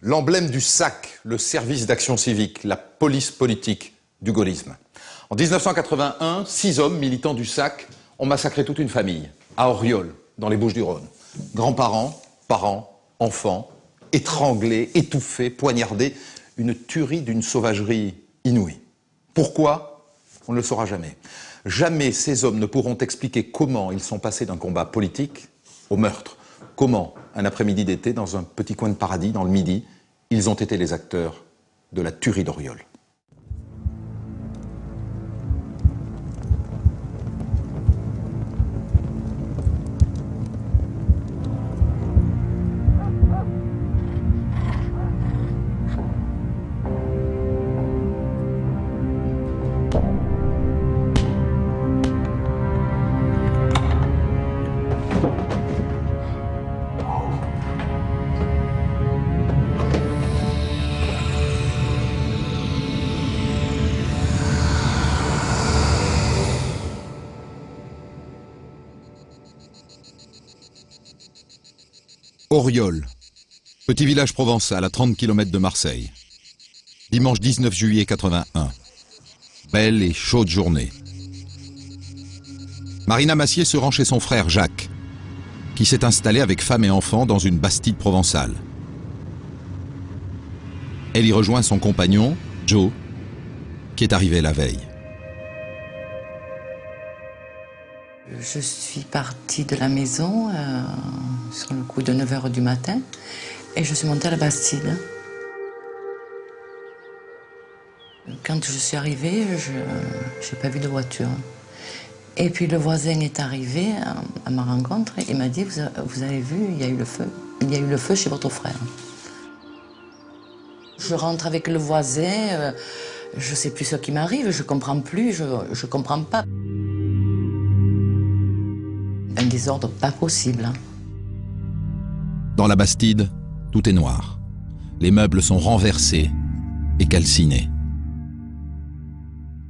l'emblème du SAC, le service d'action civique, la police politique du gaullisme. En 1981, 6 hommes militants du SAC ont massacré toute une famille, à Auriol, dans les Bouches-du-Rhône. Grands-parents, parents, enfants, étranglés, étouffés, poignardés, une tuerie d'une sauvagerie inouïe. Pourquoi? On ne le saura jamais. Jamais ces hommes ne pourront expliquer comment ils sont passés d'un combat politique au meurtre. Comment, un après-midi d'été, dans un petit coin de paradis, dans le Midi, ils ont été les acteurs de la tuerie d'Auriol. Auriol, petit village provençal à 30 km de Marseille. Dimanche 19 juillet 81. Belle et chaude journée. Marina Massier se rend chez son frère Jacques, qui s'est installé avec femme et enfants dans une bastide provençale. Elle y rejoint son compagnon, Joe, qui est arrivé la veille. Je suis partie de la maison sur le coup de 9 h du matin et je suis montée à la Bastide. Quand je suis arrivée, je n'ai pas vu de voiture. Et puis le voisin est arrivé à ma rencontre et m'a dit vous avez vu, il y a eu le feu. Il y a eu le feu chez votre frère. Je rentre avec le voisin, je ne sais plus ce qui m'arrive, je ne comprends plus, je ne comprends pas. Un désordre pas possible. Dans la Bastide, tout est noir. Les meubles sont renversés et calcinés.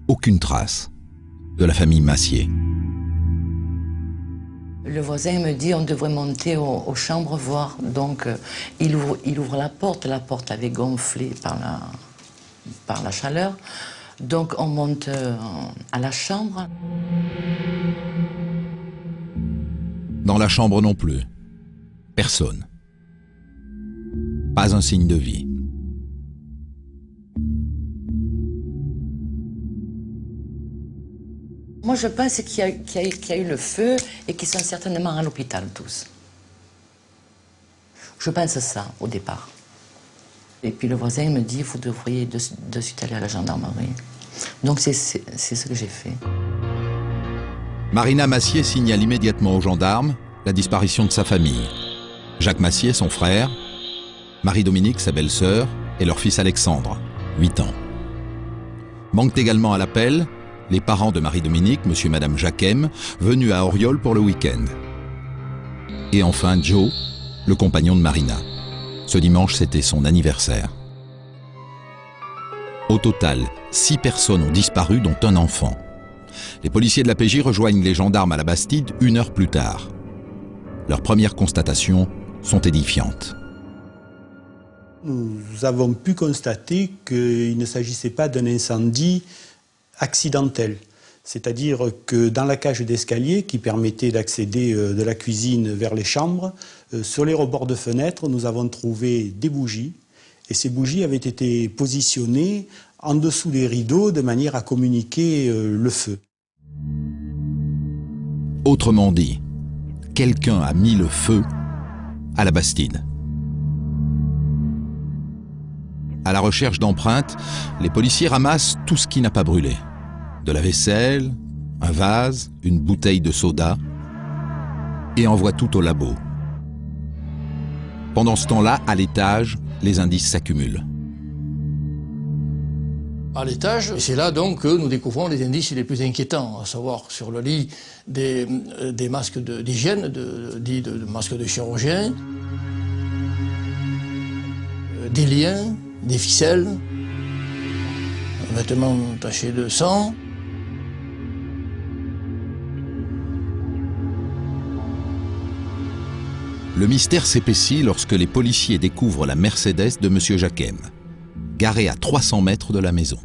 Aucune trace de la famille Massier. Le voisin me dit on devrait monter aux chambres voir. Donc il ouvre la porte avait gonflé par la chaleur. Donc on monte à la chambre. Dans la chambre non plus. Personne. Pas un signe de vie. Moi je pense qu'il y a eu le feu et qu'ils sont certainement à l'hôpital tous. Je pense ça au départ. Et puis le voisin me dit vous devriez de suite aller à la gendarmerie. Donc c'est ce que j'ai fait. Marina Massier signale immédiatement aux gendarmes la disparition de sa famille. Jacques Massier, son frère, Marie-Dominique, sa belle-sœur, et leur fils Alexandre, 8 ans. Manquent également à l'appel les parents de Marie-Dominique, monsieur et madame Jacquem, venus à Auriol pour le week-end. Et enfin Joe, le compagnon de Marina. Ce dimanche, c'était son anniversaire. Au total, 6 personnes ont disparu, dont un enfant. Les policiers de la PJ rejoignent les gendarmes à la Bastide 1 heure plus tard. Leurs premières constatations sont édifiantes. Nous avons pu constater qu'il ne s'agissait pas d'un incendie accidentel. C'est-à-dire que dans la cage d'escalier qui permettait d'accéder de la cuisine vers les chambres, sur les rebords de fenêtres, nous avons trouvé des bougies. Et ces bougies avaient été positionnées en dessous des rideaux de manière à communiquer le feu. Autrement dit, quelqu'un a mis le feu à la Bastide. À la recherche d'empreintes, les policiers ramassent tout ce qui n'a pas brûlé. De la vaisselle, un vase, une bouteille de soda, et envoient tout au labo. Pendant ce temps-là, à l'étage, les indices s'accumulent. À l'étage, c'est là donc que nous découvrons les indices les plus inquiétants, à savoir sur le lit des masques d'hygiène, dits de masques de chirurgien, des liens, des ficelles, un vêtement taché de sang. Le mystère s'épaissit lorsque les policiers découvrent la Mercedes de M. Jacquem, garée à 300 mètres de la maison.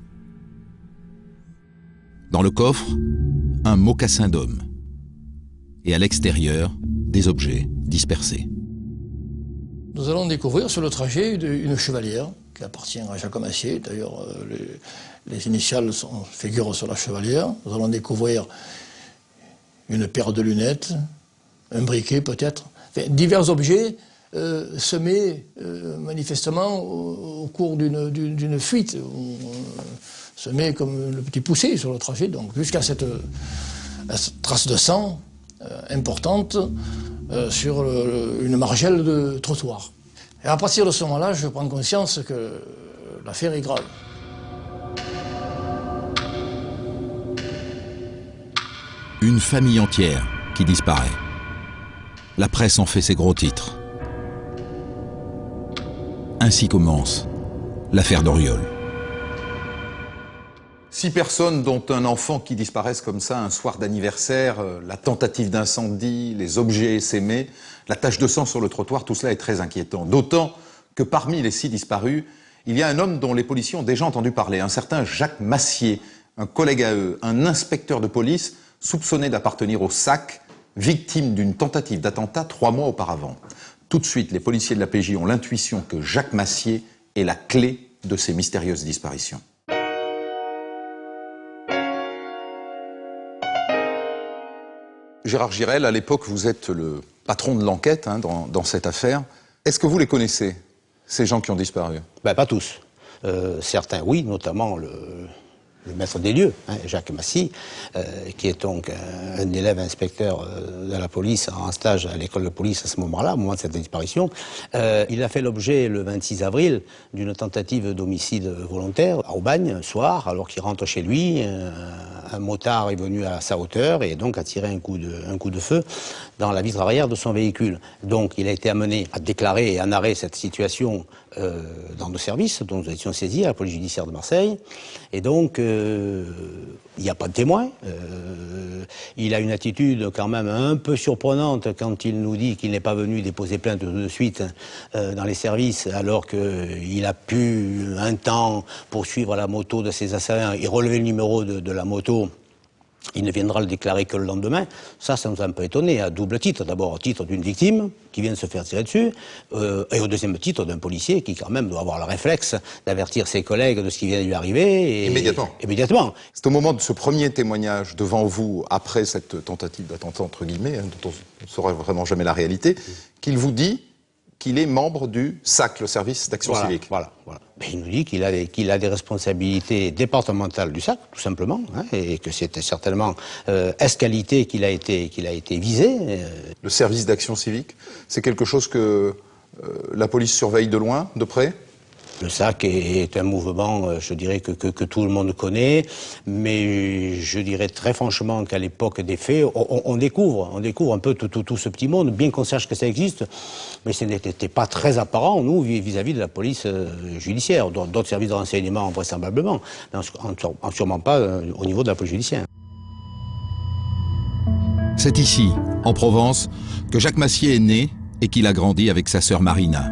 Dans le coffre, un mocassin d'homme. Et à l'extérieur, des objets dispersés. Nous allons découvrir sur le trajet une chevalière qui appartient à Jacques Massier. D'ailleurs, les initiales figurent sur la chevalière. Nous allons découvrir une paire de lunettes, un briquet peut-être, enfin, divers objets semés manifestement au cours d'une fuite, semés comme le petit poussé sur le trajet, donc jusqu'à cette trace de sang importante sur une margelle de trottoir. Et à partir de ce moment-là, je prends conscience que l'affaire est grave. Une famille entière qui disparaît. La presse en fait ses gros titres. Ainsi commence l'affaire d'Auriol. 6 personnes, dont un enfant qui disparaissent comme ça un soir d'anniversaire, la tentative d'incendie, les objets essaimés, la tache de sang sur le trottoir, tout cela est très inquiétant. D'autant que parmi les 6 disparus, il y a un homme dont les policiers ont déjà entendu parler, un certain Jacques Massier, un collègue à eux, un inspecteur de police soupçonné d'appartenir au SAC, victime d'une tentative d'attentat 3 mois auparavant. Tout de suite, les policiers de la PJ ont l'intuition que Jacques Massier est la clé de ces mystérieuses disparitions. Gérard Girel, à l'époque, vous êtes le patron de l'enquête dans cette affaire. Est-ce que vous les connaissez, ces gens qui ont disparu? Ben, pas tous. Certains, oui, notamment le maître des lieux, Jacques Massy, qui est donc un élève inspecteur de la police en stage à l'école de police à ce moment-là, au moment de cette disparition. Il a fait l'objet, le 26 avril, d'une tentative d'homicide volontaire à Aubagne, un soir, alors qu'il rentre chez lui. Un motard est venu à sa hauteur et donc a tiré un coup de feu dans la vitre arrière de son véhicule. Donc il a été amené à déclarer et à narrer cette situation dans nos services, dont nous étions saisis à la police judiciaire de Marseille. Et donc il n'y a pas de témoin. Il a une attitude quand même un peu surprenante quand il nous dit qu'il n'est pas venu déposer plainte tout de suite dans les services, alors qu'il a pu un temps poursuivre la moto de ses assaillants et relever le numéro de la moto. Il ne viendra le déclarer que le lendemain. Ça nous a un peu étonné, à double titre. D'abord au titre d'une victime qui vient de se faire tirer dessus, et au deuxième titre d'un policier qui quand même doit avoir le réflexe d'avertir ses collègues de ce qui vient de lui arriver. Immédiatement. C'est au moment de ce premier témoignage devant vous, après cette tentative d'attentat, entre guillemets, dont on ne saura vraiment jamais la réalité, qu'il vous dit qu'il est membre du SAC, le service d'action civique. Voilà. Mais il nous dit qu'il a des responsabilités départementales du SAC, tout simplement, et que c'était certainement escalité qu'il a été visé. Le service d'action civique, c'est quelque chose que la police surveille de loin, de près? Le SAC est un mouvement, je dirais, que tout le monde connaît, mais je dirais très franchement qu'à l'époque des faits, on découvre un peu tout ce petit monde, bien qu'on sache que ça existe, mais ce n'était pas très apparent, nous, vis-à-vis de la police judiciaire, d'autres services de renseignement vraisemblablement, mais sûrement pas au niveau de la police judiciaire. C'est ici, en Provence, que Jacques Massier est né et qu'il a grandi avec sa sœur Marina.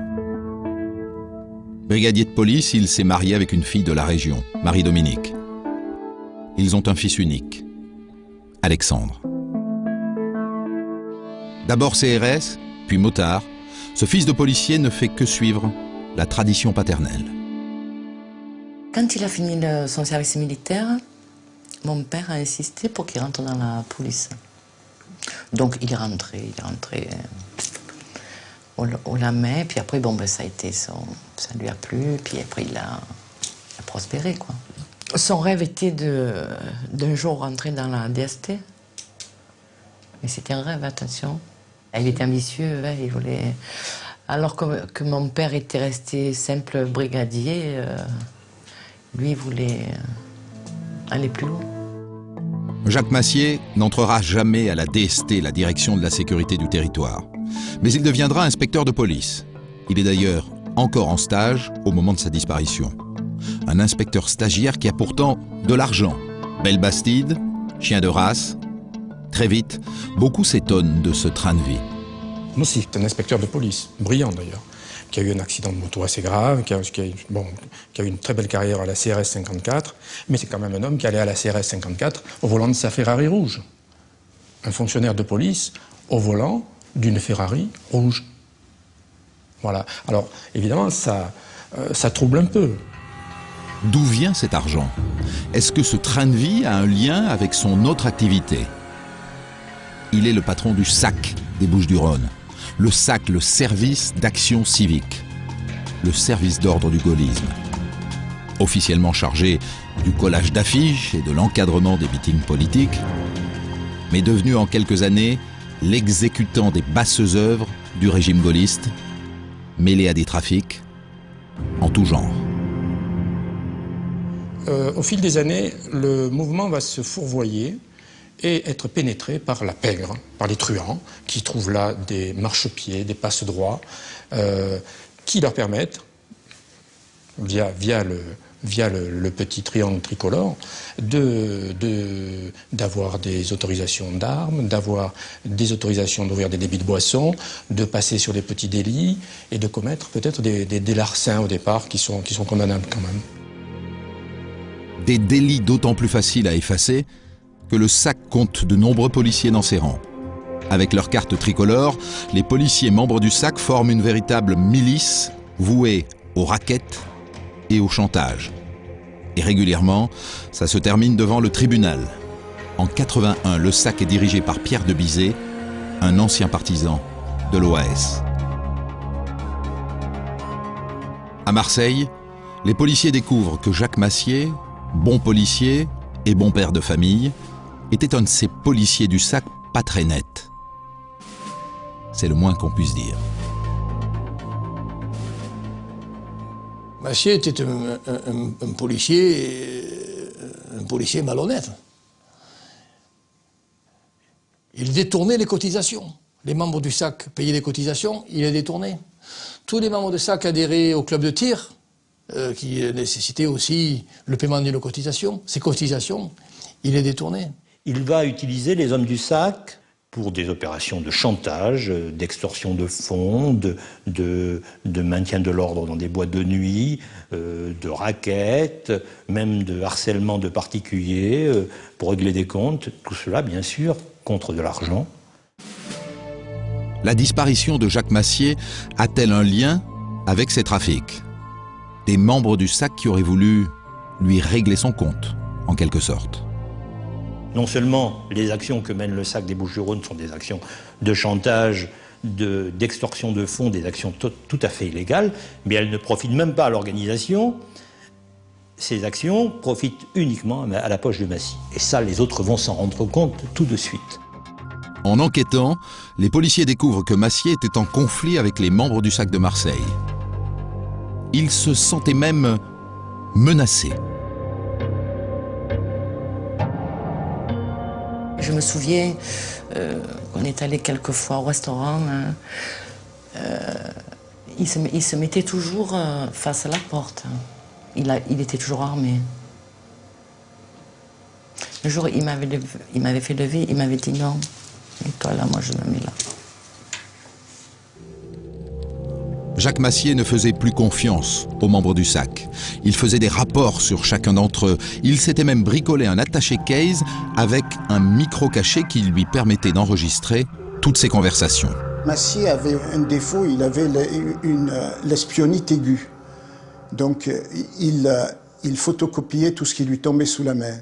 Brigadier de police, il s'est marié avec une fille de la région, Marie-Dominique. Ils ont un fils unique, Alexandre. D'abord CRS, puis motard, ce fils de policier ne fait que suivre la tradition paternelle. Quand il a fini son service militaire, mon père a insisté pour qu'il rentre dans la police. Donc il est rentré au Lamay, puis après, ça lui a plu, puis après il a prospéré, quoi. Son rêve était d'un jour rentrer dans la DST. Mais c'était un rêve, attention. Il était ambitieux, il voulait... Alors que mon père était resté simple brigadier, lui, il voulait aller plus loin. Jacques Massier n'entrera jamais à la DST, la direction de la sécurité du territoire. Mais il deviendra inspecteur de police. Il est d'ailleurs encore en stage au moment de sa disparition. Un inspecteur stagiaire qui a pourtant de l'argent. Belle bastide, chien de race. Très vite, beaucoup s'étonnent de ce train de vie. Nossi, c'est un inspecteur de police, brillant d'ailleurs, qui a eu un accident de moto assez grave, qui a eu une très belle carrière à la CRS 54, mais c'est quand même un homme qui allait à la CRS 54 au volant de sa Ferrari rouge. Un fonctionnaire de police au volant d'une Ferrari rouge. Voilà. Alors, évidemment, ça trouble un peu. D'où vient cet argent? Est-ce que ce train de vie a un lien avec son autre activité? Il est le patron du SAC des Bouches-du-Rhône. Le SAC, le service d'action civique. Le service d'ordre du gaullisme. Officiellement chargé du collage d'affiches et de l'encadrement des meetings politiques, mais devenu en quelques années l'exécutant des basses œuvres du régime gaulliste, mêlé à des trafics en tout genre. Au fil des années, le mouvement va se fourvoyer et être pénétré par la pègre, par les truands, qui trouvent là des marchepieds, des passe-droits, qui leur permettent, via le petit triangle tricolore, d'avoir des autorisations d'armes, d'avoir des autorisations d'ouvrir des débits de boissons, de passer sur des petits délits et de commettre peut-être des larcins au départ qui sont condamnables quand même. Des délits d'autant plus faciles à effacer que le SAC compte de nombreux policiers dans ses rangs. Avec leur carte tricolore, les policiers membres du SAC forment une véritable milice vouée au racket et au chantage. Et régulièrement, ça se termine devant le tribunal. En 81, le SAC est dirigé par Pierre de Bizet, un ancien partisan de l'OAS. À Marseille, les policiers découvrent que Jacques Massier, bon policier et bon père de famille, était un de ces policiers du SAC pas très net. C'est le moins qu'on puisse dire. Massier était un policier malhonnête. Il détournait les cotisations. Les membres du SAC payaient des cotisations, il les détournait. Tous les membres du SAC adhéraient au club de tir, qui nécessitait aussi le paiement d'une cotisation. Ces cotisations, il les détournait. Il va utiliser les hommes du SAC pour des opérations de chantage, d'extorsion de fonds, de maintien de l'ordre dans des boîtes de nuit, de raquettes, même de harcèlement de particuliers pour régler des comptes. Tout cela, bien sûr, contre de l'argent. La disparition de Jacques Massier a-t-elle un lien avec ces trafics? Des membres du SAC qui auraient voulu lui régler son compte, en quelque sorte. Non seulement les actions que mène le SAC des Bouches-du-Rhône sont des actions de chantage, d'extorsion de fonds, des actions tout à fait illégales, mais elles ne profitent même pas à l'organisation. Ces actions profitent uniquement à la poche de Massier. Et ça, les autres vont s'en rendre compte tout de suite. En enquêtant, les policiers découvrent que Massier était en conflit avec les membres du SAC de Marseille. Il se sentait même menacé. Je me souviens qu'on est allé quelques fois au restaurant. Il se mettait toujours face à la porte. Il était toujours armé. Le jour, il m'avait fait lever, il m'avait dit non. Et toi là, moi je me mets là. Jacques Massier ne faisait plus confiance aux membres du SAC. Il faisait des rapports sur chacun d'entre eux. Il s'était même bricolé un attaché case avec un micro caché qui lui permettait d'enregistrer toutes ses conversations. Massier avait un défaut, il avait l'espionnite aiguë. Donc il photocopiait tout ce qui lui tombait sous la main.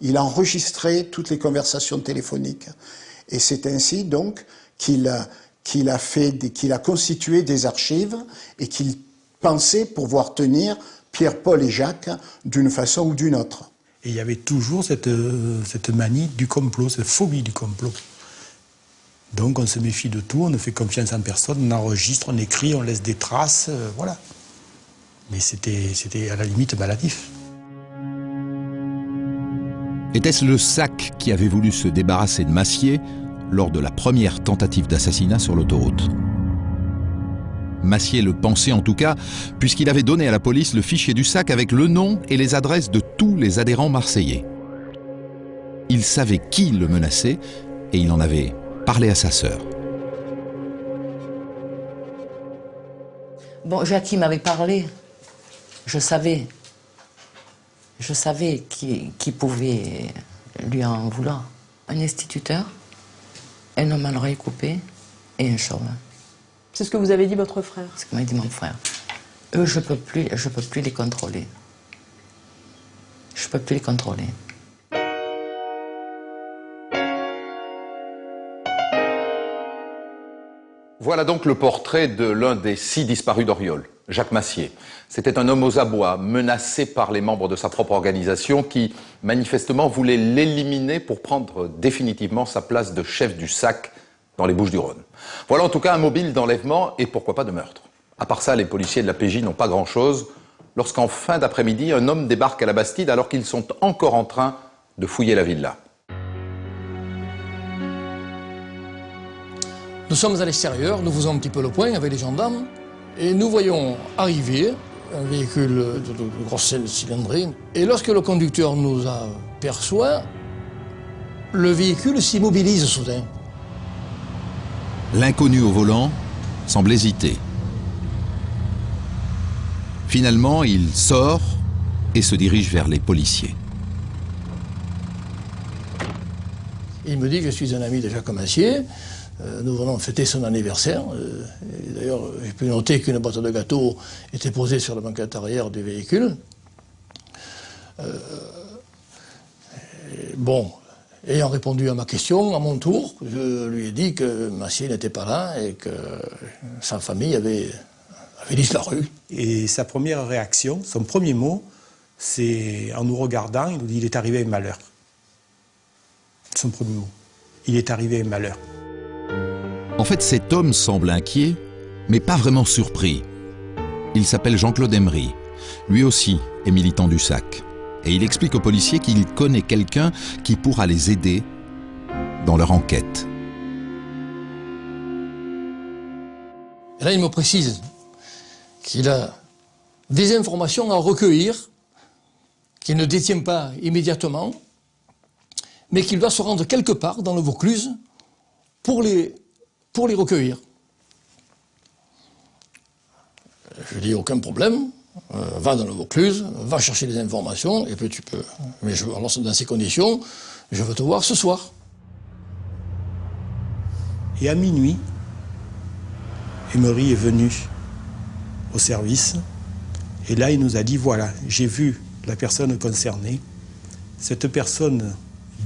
Il enregistrait toutes les conversations téléphoniques. Et c'est ainsi donc qu'il a constitué des archives et qu'il pensait pouvoir tenir Pierre, Paul et Jacques d'une façon ou d'une autre. Et il y avait toujours cette manie du complot, cette phobie du complot. Donc on se méfie de tout, on ne fait confiance en personne, on enregistre, on écrit, on laisse des traces, voilà. Mais c'était à la limite maladif. Était-ce le SAC qui avait voulu se débarrasser de Massier lors de la première tentative d'assassinat sur l'autoroute? Massier le pensait en tout cas, puisqu'il avait donné à la police le fichier du SAC avec le nom et les adresses de tous les adhérents marseillais. Il savait qui le menaçait et il en avait parlé à sa sœur. Bon, Jackie m'avait parlé. Je savais qui pouvait lui en vouloir. Un instituteur, un homme à l'oreille coupée et un chauve. C'est ce que vous avez dit votre frère? C'est ce que m'a dit mon frère. Eux, je peux plus les contrôler. Je peux plus les contrôler. Voilà donc le portrait de l'un des 6 disparus d'Oriol, Jacques Massier. C'était un homme aux abois, menacé par les membres de sa propre organisation qui, manifestement, voulaient l'éliminer pour prendre définitivement sa place de chef du SAC dans les Bouches-du-Rhône. Voilà en tout cas un mobile d'enlèvement et pourquoi pas de meurtre. À part ça, les policiers de la PJ n'ont pas grand-chose lorsqu'en fin d'après-midi, un homme débarque à la Bastide alors qu'ils sont encore en train de fouiller la villa. Nous sommes à l'extérieur, nous faisons un petit peu le point avec les gendarmes et nous voyons arriver un véhicule de grosse cylindrée. Et lorsque le conducteur nous aperçoit, le véhicule s'immobilise soudain. L'inconnu au volant semble hésiter. Finalement, il sort et se dirige vers les policiers. Il me dit que je suis un ami de Jacques Massier. Nous venons fêter son anniversaire. D'ailleurs, j'ai pu noter qu'une boîte de gâteaux était posée sur la banquette arrière du véhicule. Bon, ayant répondu à ma question, à mon tour, je lui ai dit que Massier n'était pas là et que sa famille avait disparu. Et sa première réaction, son premier mot, c'est en nous regardant, il nous dit « il est arrivé un malheur ». Son premier mot, « il est arrivé un malheur ». En fait, cet homme semble inquiet, mais pas vraiment surpris. Il s'appelle Jean-Claude Emery. Lui aussi est militant du SAC. Et il explique aux policiers qu'il connaît quelqu'un qui pourra les aider dans leur enquête. Et là, il me précise qu'il a des informations à recueillir, qu'il ne détient pas immédiatement, mais qu'il doit se rendre quelque part dans le Vaucluse pour les recueillir. Je lui dis aucun problème, va dans le Vaucluse, va chercher des informations, et puis tu peux. Mais alors dans ces conditions, je veux te voir ce soir. Et à minuit, Emery est venu au service, et là il nous a dit, voilà, j'ai vu la personne concernée. Cette personne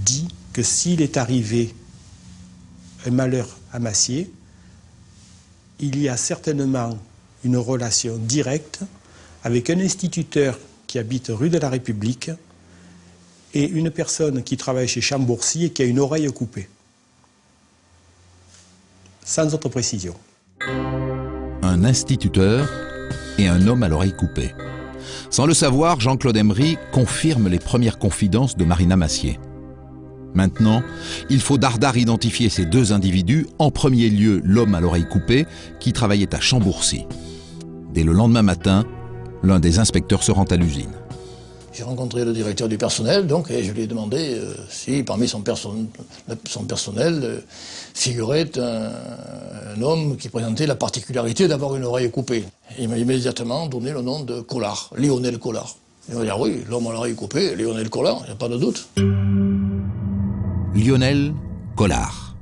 dit que s'il est arrivé un malheur à Massier, il y a certainement une relation directe avec un instituteur qui habite rue de la République et une personne qui travaille chez Chambourcy et qui a une oreille coupée. Sans autre précision. Un instituteur et un homme à l'oreille coupée. Sans le savoir, Jean-Claude Emery confirme les premières confidences de Marina Massier. Maintenant, il faut dardard identifier ces 2 individus, en premier lieu l'homme à l'oreille coupée qui travaillait à Chambourcy. Dès le lendemain matin, l'un des inspecteurs se rend à l'usine. J'ai rencontré le directeur du personnel, donc, et je lui ai demandé si parmi son personnel figurait un homme qui présentait la particularité d'avoir une oreille coupée. Il m'a immédiatement donné le nom de Collard, Lionel Collard. Il m'a dit, ah oui, l'homme à l'oreille coupée, Lionel Collard, il n'y a pas de doute. Lionel Collard.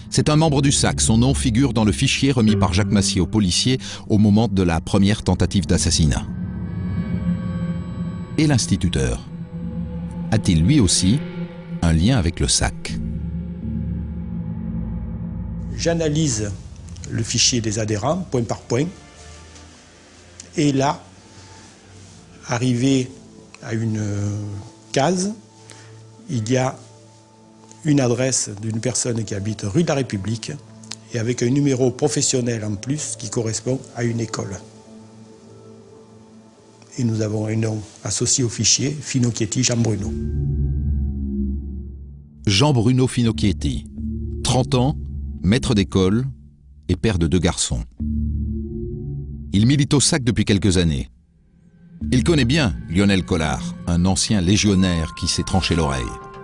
C'est un membre du SAC. Son nom figure dans le fichier remis par Jacques Massier aux policiers au moment de la première tentative d'assassinat. Et l'instituteur a-t-il lui aussi un lien avec le SAC? J'analyse le fichier des adhérents, point par point, et là, arrivé à une case, il y a une adresse d'une personne qui habite rue de la République et avec un numéro professionnel en plus qui correspond à une école. Et nous avons un nom associé au fichier, Finocchietti Jean Bruno. Jean Bruno Finocchietti, 30 ans, maître d'école et père de 2 garçons. Il milite au SAC depuis quelques années. Il connaît bien Lionel Collard, un ancien légionnaire qui s'est tranché l'oreille,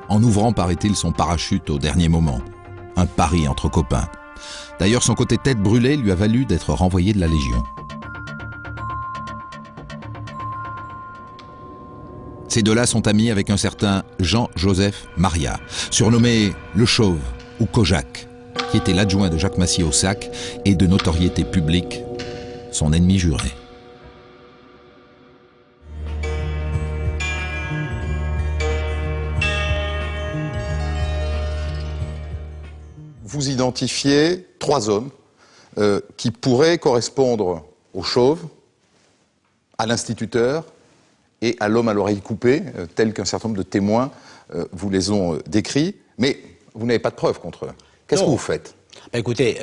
en ouvrant, paraît-il, son parachute au dernier moment. Un pari entre copains. D'ailleurs, son côté tête brûlée lui a valu d'être renvoyé de la Légion. Ces deux-là sont amis avec un certain Jean-Joseph Maria, surnommé le Chauve ou Kojak, qui était l'adjoint de Jacques Massier au SAC et de notoriété publique, son ennemi juré. Vous identifiez 3 hommes qui pourraient correspondre au Chauve, à l'instituteur et à l'homme à l'oreille coupée, tel qu'un certain nombre de témoins vous les ont décrits, mais vous n'avez pas de preuves contre eux. Qu'est-ce que vous faites? Ben écoutez,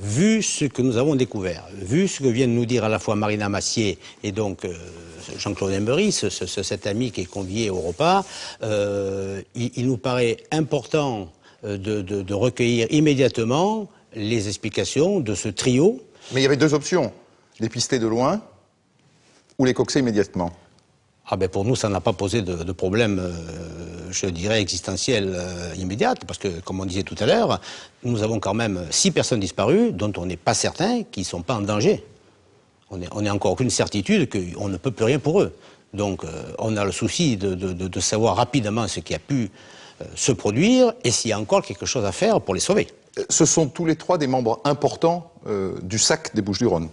vu ce que nous avons découvert, vu ce que viennent nous dire à la fois Marina Massier et donc Jean-Claude Embery, cet ami qui est convié au repas, il nous paraît important de recueillir immédiatement les explications de ce trio. Mais il y avait 2 options, les pister de loin ou les coxer immédiatement. Ah ben pour nous, ça n'a pas posé de problème, je dirais, existentiel immédiat, parce que, comme on disait tout à l'heure, nous avons quand même 6 personnes disparues, dont on n'est pas certain qu'ils ne sont pas en danger. On n'a encore aucune certitude qu'on ne peut plus rien pour eux. Donc on a le souci de savoir rapidement ce qui a pu se produire et s'il y a encore quelque chose à faire pour les sauver. Ce sont tous les 3 des membres importants du SAC des Bouches-du-Rhône.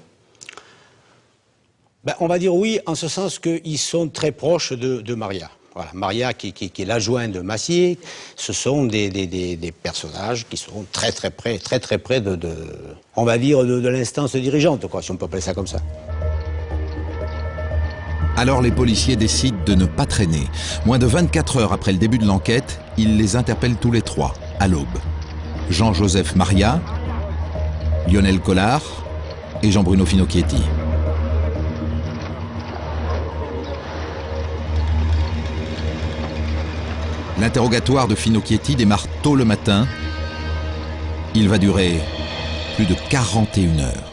Ben, on va dire oui, en ce sens qu'ils sont très proches de Maria. Voilà, Maria, qui est l'adjoint de Massier, ce sont des personnages qui sont très près on va dire, de l'instance dirigeante, quoi, si on peut appeler ça comme ça. Alors les policiers décident de ne pas traîner. Moins de 24 heures après le début de l'enquête, ils les interpellent tous les 3, à l'aube. Jean-Joseph Maria, Lionel Collard et Jean-Bruno Finocchietti. L'interrogatoire de Finocchietti démarre tôt le matin. Il va durer plus de 41 heures.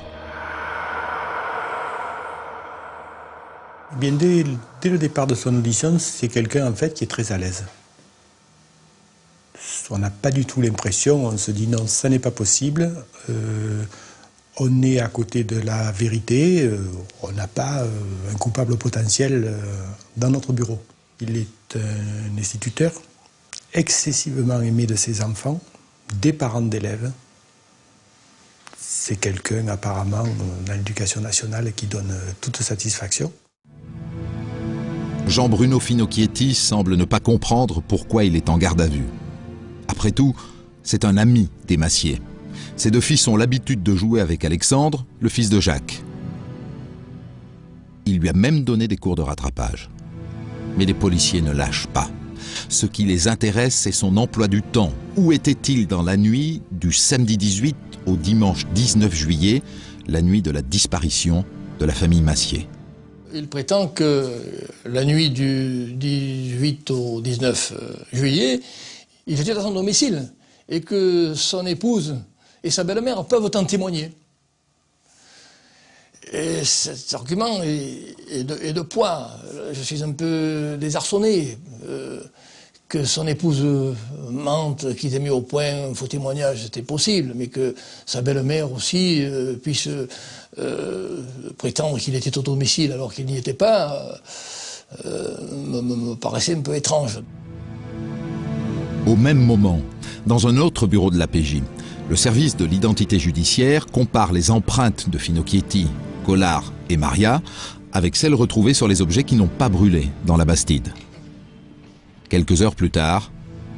Bien, dès le départ de son audition, c'est quelqu'un en fait qui est très à l'aise. On n'a pas du tout l'impression, on se dit non, ça n'est pas possible. On est à côté de la vérité, on n'a pas un coupable potentiel dans notre bureau. Il est un instituteur excessivement aimé de ses enfants, des parents d'élèves. C'est quelqu'un apparemment dans l'éducation nationale qui donne toute satisfaction. Jean-Bruno Finocchietti semble ne pas comprendre pourquoi il est en garde à vue. Après tout, c'est un ami des Massier. Ces 2 fils ont l'habitude de jouer avec Alexandre, le fils de Jacques. Il lui a même donné des cours de rattrapage. Mais les policiers ne lâchent pas. Ce qui les intéresse, c'est son emploi du temps. Où était-il dans la nuit du samedi 18 au dimanche 19 juillet, la nuit de la disparition de la famille Massier? Il prétend que la nuit du 18 au 19 juillet, il était à son domicile et que son épouse et sa belle-mère peuvent en témoigner. Et cet argument est de poids. Je suis un peu désarçonné que son épouse mente, qu'il ait mis au point un faux témoignage, c'était possible, mais que sa belle-mère aussi puisse prétendre qu'il était au domicile alors qu'il n'y était pas, me paraissait un peu étrange. Au même moment, dans un autre bureau de l'APJ, le service de l'identité judiciaire compare les empreintes de Finocchietti, Collard et Maria avec celles retrouvées sur les objets qui n'ont pas brûlé dans la Bastide. Quelques heures plus tard,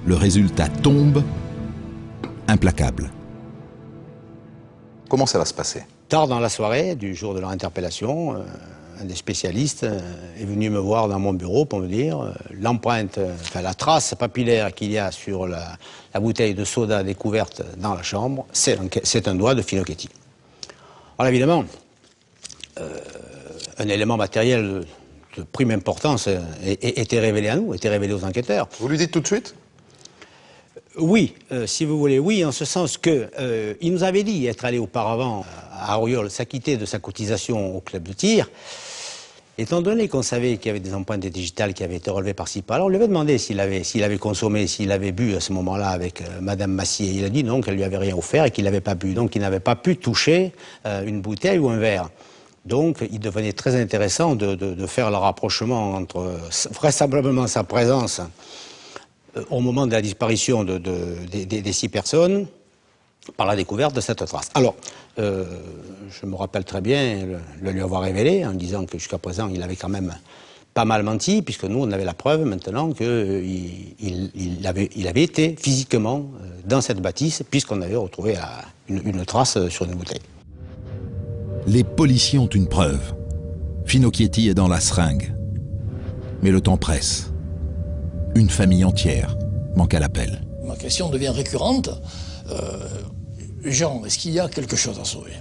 le résultat tombe implacable. Comment ça va se passer? Tard dans la soirée du jour de leur interpellation, un des spécialistes est venu me voir dans mon bureau pour me dire l'empreinte, enfin la trace papillaire qu'il y a sur la bouteille de soda découverte dans la chambre, c'est un doigt de Finocchietti. Alors évidemment, un élément matériel de prime importance était révélé à nous, était révélé aux enquêteurs. Vous lui dites tout de suite? Oui, si vous voulez, oui, en ce sens que il nous avait dit être allé auparavant à Auriol, s'acquitter de sa cotisation au club de tir. Étant donné qu'on savait qu'il y avait des empreintes digitales qui avaient été relevées par-ci par-là, on lui avait demandé s'il avait consommé, s'il avait bu à ce moment-là avec Madame Massier. Il a dit non, qu'elle lui avait rien offert et qu'il n'avait pas bu. Donc il n'avait pas pu toucher une bouteille ou un verre. Donc il devenait très intéressant de faire le rapprochement entre vraisemblablement sa présence au moment de la disparition des 6 personnes par la découverte de cette trace. Alors, je me rappelle très bien le lui avoir révélé en disant que jusqu'à présent il avait quand même pas mal menti, puisque nous on avait la preuve maintenant qu'il avait été physiquement dans cette bâtisse, puisqu'on avait retrouvé une trace sur une bouteille. Les policiers ont une preuve. Finocchietti est dans la seringue. Mais le temps presse. Une famille entière manque à l'appel. Ma question devient récurrente. Jean, est-ce qu'il y a quelque chose à sauver?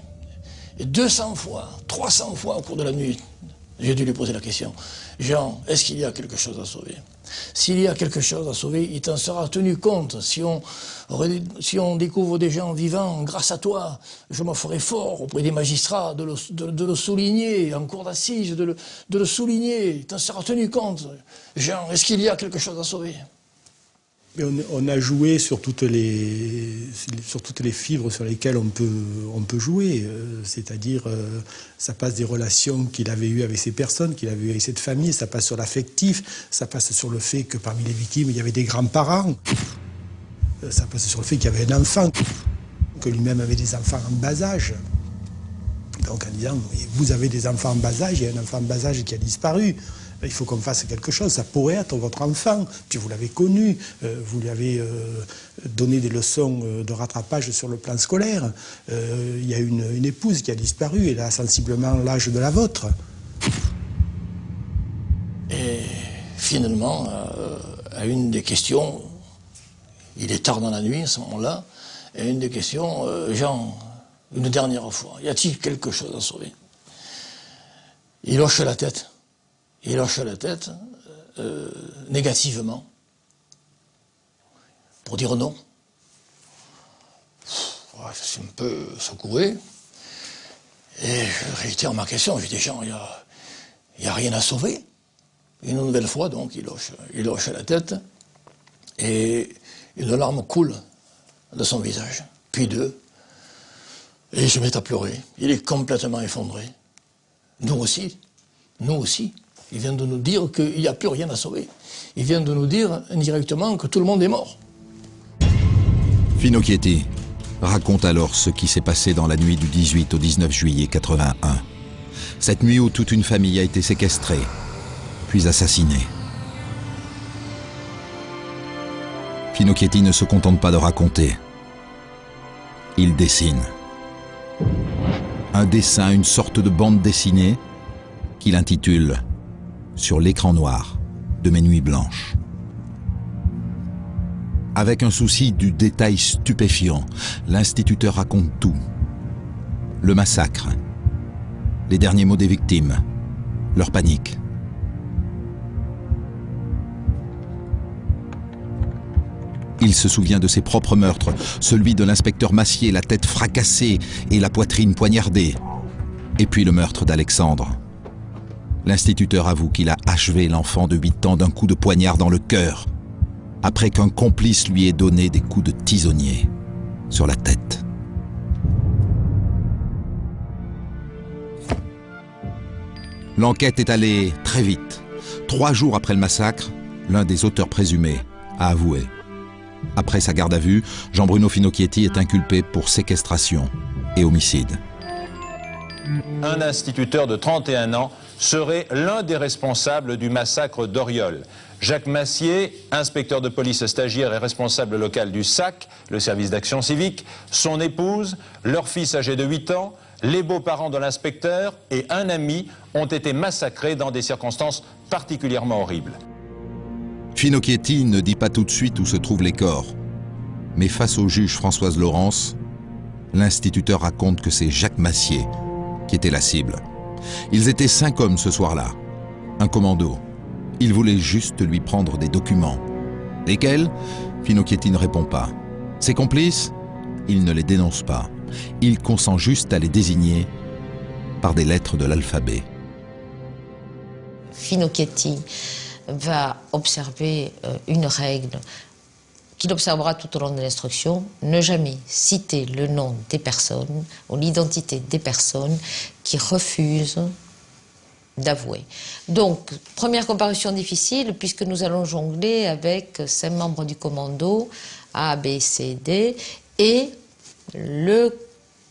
Et 200 fois, 300 fois au cours de la nuit, j'ai dû lui poser la question. Jean, est-ce qu'il y a quelque chose à sauver? S'il y a quelque chose à sauver, il t'en sera tenu compte. Si on découvre des gens vivants, grâce à toi, je m'en ferai fort auprès des magistrats de le souligner, en cour d'assises, de le souligner. Il t'en sera tenu compte. Jean, est-ce qu'il y a quelque chose à sauver? Mais on a joué sur toutes les fibres sur lesquelles on peut jouer. C'est-à-dire, ça passe des relations qu'il avait eues avec ces personnes, qu'il avait eues avec cette famille, ça passe sur l'affectif, ça passe sur le fait que parmi les victimes, il y avait des grands-parents, ça passe sur le fait qu'il y avait un enfant, que lui-même avait des enfants en bas âge. Donc en disant, vous avez des enfants en bas âge, il y a un enfant en bas âge qui a disparu. Il faut qu'on fasse quelque chose, ça pourrait être votre enfant, puis vous l'avez connu, vous lui avez donné des leçons de rattrapage sur le plan scolaire. Il y a une épouse qui a disparu, elle a sensiblement l'âge de la vôtre. Et finalement, à une des questions, il est tard dans la nuit à ce moment-là, et à une des questions, Jean, une dernière fois, y a-t-il quelque chose à sauver? Il hoche la tête. Il hoche la tête négativement pour dire non. Ouais, c'est un peu secoué. Et je réitère ma question. Je dis, Jean, il n'y a rien à sauver. Une nouvelle fois, donc, il hoche la tête et une larme coule de son visage. Puis 2. Et il se met à pleurer. Il est complètement effondré. Nous aussi. Nous aussi. Il vient de nous dire qu'il n'y a plus rien à sauver. Il vient de nous dire indirectement que tout le monde est mort. Finocchietti raconte alors ce qui s'est passé dans la nuit du 18 au 19 juillet 81. Cette nuit où toute une famille a été séquestrée, puis assassinée. Finocchietti ne se contente pas de raconter. Il dessine. Un dessin, une sorte de bande dessinée qu'il intitule « Sur l'écran noir de mes nuits blanches ». Avec un souci du détail stupéfiant, l'instituteur raconte tout. Le massacre, les derniers mots des victimes, leur panique. Il se souvient de ses propres meurtres, celui de l'inspecteur Massier, la tête fracassée et la poitrine poignardée. Et puis le meurtre d'Alexandre. L'instituteur avoue qu'il a achevé l'enfant de 8 ans d'un coup de poignard dans le cœur, après qu'un complice lui ait donné des coups de tisonnier sur la tête. L'enquête est allée très vite. 3 jours après le massacre, l'un des auteurs présumés a avoué. Après sa garde à vue, Jean-Bruno Finocchietti est inculpé pour séquestration et homicide. Un instituteur de 31 ans serait l'un des responsables du massacre d'Oriol. Jacques Massier, inspecteur de police stagiaire et responsable local du SAC, le service d'action civique, son épouse, leur fils âgé de 8 ans, les beaux-parents de l'inspecteur et un ami ont été massacrés dans des circonstances particulièrement horribles. Finocchietti ne dit pas tout de suite où se trouvent les corps. Mais face au juge Françoise Laurence, l'instituteur raconte que c'est Jacques Massier qui était la cible. Ils étaient 5 hommes ce soir-là, un commando. Ils voulaient juste lui prendre des documents. Lesquels? Finocchietti ne répond pas. Ses complices? Il ne les dénonce pas. Il consent juste à les désigner par des lettres de l'alphabet. Finocchietti va observer une règle qu'il observera tout au long de l'instruction, ne jamais citer le nom des personnes ou l'identité des personnes qui refusent d'avouer. Donc, première comparution difficile, puisque nous allons jongler avec 5 membres du commando, A, B, C, D, et le